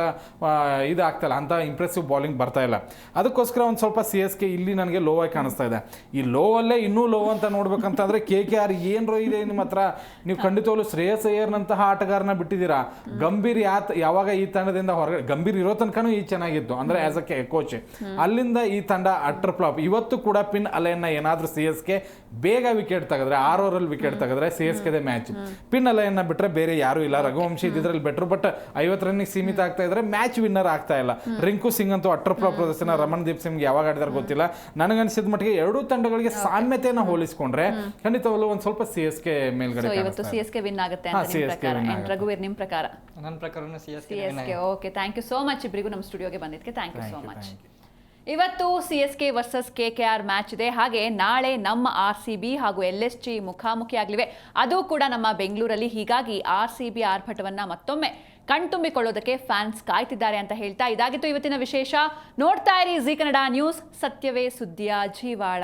ಇದು ಆಗ್ತಾಯಿಲ್ಲ, ಅಂತ ಇಂಪ್ರೆಸಿವ್ ಬಾಲಿಂಗ್ ಬರ್ತಾ ಇಲ್ಲ. ಅದಕ್ಕೋಸ್ಕರ ಒಂದು ಸ್ವಲ್ಪ CSK ಇಲ್ಲಿ ನನಗೆ ಲೋ ಆಗಿ ಕಾಣಿಸ್ತಾ ಇದೆ. ಈ ಲೋ ಅಲ್ಲೇ ಇನ್ನೂ ಲೋ ಅಂತ ನೋಡ್ಬೇಕಂತಂದ್ರೆ KKR ಏನ್ರೋ ಇದೆ ನಿಮ್ಮ ಹತ್ರ. ನೀವು ಖಂಡಿತವಾಗ್ಲೂ ಶ್ರೇಯಸ್ ಅಯ್ಯರ್ನಂತಹ ಆಟಗಾರನ ಬಿಟ್ಟಿದ್ದೀರಾ. ಗಂಭೀರ್ ಯಾವಾಗ ಈ ತಂಡದಿಂದ ಹೊರಗಡೆ, ಗಂಭೀರ್ ಇರೋ ತನಕನೂ ಈ ಚೆನ್ನಾಗಿತ್ತು ಅಂದ್ರೆ ಆಸ್ ಅ ಕೋಚ್, ಅಲ್ಲಿಂದ ಈ ತಂಡ ಅಟ್ರ್ ಫ್ಲಾಪ್. ಇವತ್ತು ಕೂಡ ಪಿನ್ ಅಲೈನ್ನ ಏನಾದ್ರೂ CSK ಬೇಗ ವಿಕೆಟ್ ತೆಗೆದ್ರೆ, 6 ಓವರಲ್ಲಿ ವಿಕೆಟ್ ತೆಗೆದ್ರೆ CSKದೇ ಮ್ಯಾಚ್. ಪಿನ್ ಅಲೈನ್ನ ಬಿಟ್ರೆ ಬೇರೆ ಯಾರು ಇಲ್ಲ. ರಘುವಂಶಿ ಇದ್ರಲ್ಲಿ ಬೆಟ್ರು, ಬಟ್ 50 ರನ್ನಿಗೆ ಸೀಮಿತ ಆಗ್ತಾ ಇದ್ರೆ ಮ್ಯಾಚ್ ವಿನ್ನರ್ ಆಗ್ತಾ ಇಲ್ಲ. ರಿಂಕು ಸಿಂಗ್ ಅಂತೂ ಅಟ್ರ್ ಫ್ಲಾಪ್ ಪ್ರದರ್ಶನ. ರಮಣ್ದೀಪ್ ಸಿಂಗ್ ಯಾವಾಗ ಆಡಿದಾರೆ ಗೊತ್ತಿಲ್ಲ. ನನಗನ್ಸಿದ ಮಟ್ಟಿಗೆ ಎರಡೂ ತಂಡಗಳಿಗೆ ಸಾಮ್ಯತೆಯನ್ನು ಹೋಲಿಸ್ಕೊಂಡ್ರೆ ಖಂಡಿತವಾಗ್ಲೂ ಒಂದು ಸ್ವಲ್ಪ CSK ಮೇಲ್ಗಡೆ. ಇವತ್ತು CSK ವಿನ್ ಆಗುತ್ತೆ ಅಂತ ನಿಮ್ಮ ಪ್ರಕಾರ? ರಘುವೀರ್, ನಿಮ್ಮ ಪ್ರಕಾರ? ನನ್ನ ಪ್ರಕಾರನೂ CSK. Okay, thank you so much ಇಬ್ಬರಿಗೂ ನಮ್ಮ ಸ್ಟುಡಿಯೋಗೆ ಬಂದಿದ್ದಕ್ಕೆ. Thank you so much. ಇವತ್ತು CSK ವರ್ಸಸ್ KKR ಮ್ಯಾಚ್ ಇದೆ. ಹಾಗೆ ನಾಳೆ ನಮ್ಮ RCB ಹಾಗೂ LSG ಮುಖಾಮುಖಿ ಆಗಲಿವೆ, ಅದು ಕೂಡ ನಮ್ಮ ಬೆಂಗಳೂರಲ್ಲಿ. ಹೀಗಾಗಿ RCB ಆರ್ಭಟವನ್ನ ಮತ್ತೊಮ್ಮೆ ಕಣ್ತುಂಬಿಕೊಳ್ಳೋದಕ್ಕೆ ಫ್ಯಾನ್ಸ್ ಕಾಯ್ತಿದ್ದಾರೆ ಅಂತ ಹೇಳ್ತಾ ಇದಾಗಿತ್ತು ಇವತ್ತಿನ ವಿಶೇಷ. ನೋಡ್ತಾ ಇರಿ ಜೀ ಕನ್ನಡ ನ್ಯೂಸ್, ಸತ್ಯವೇ ಸುದ್ದಿಯ ಜೀವಾಳ.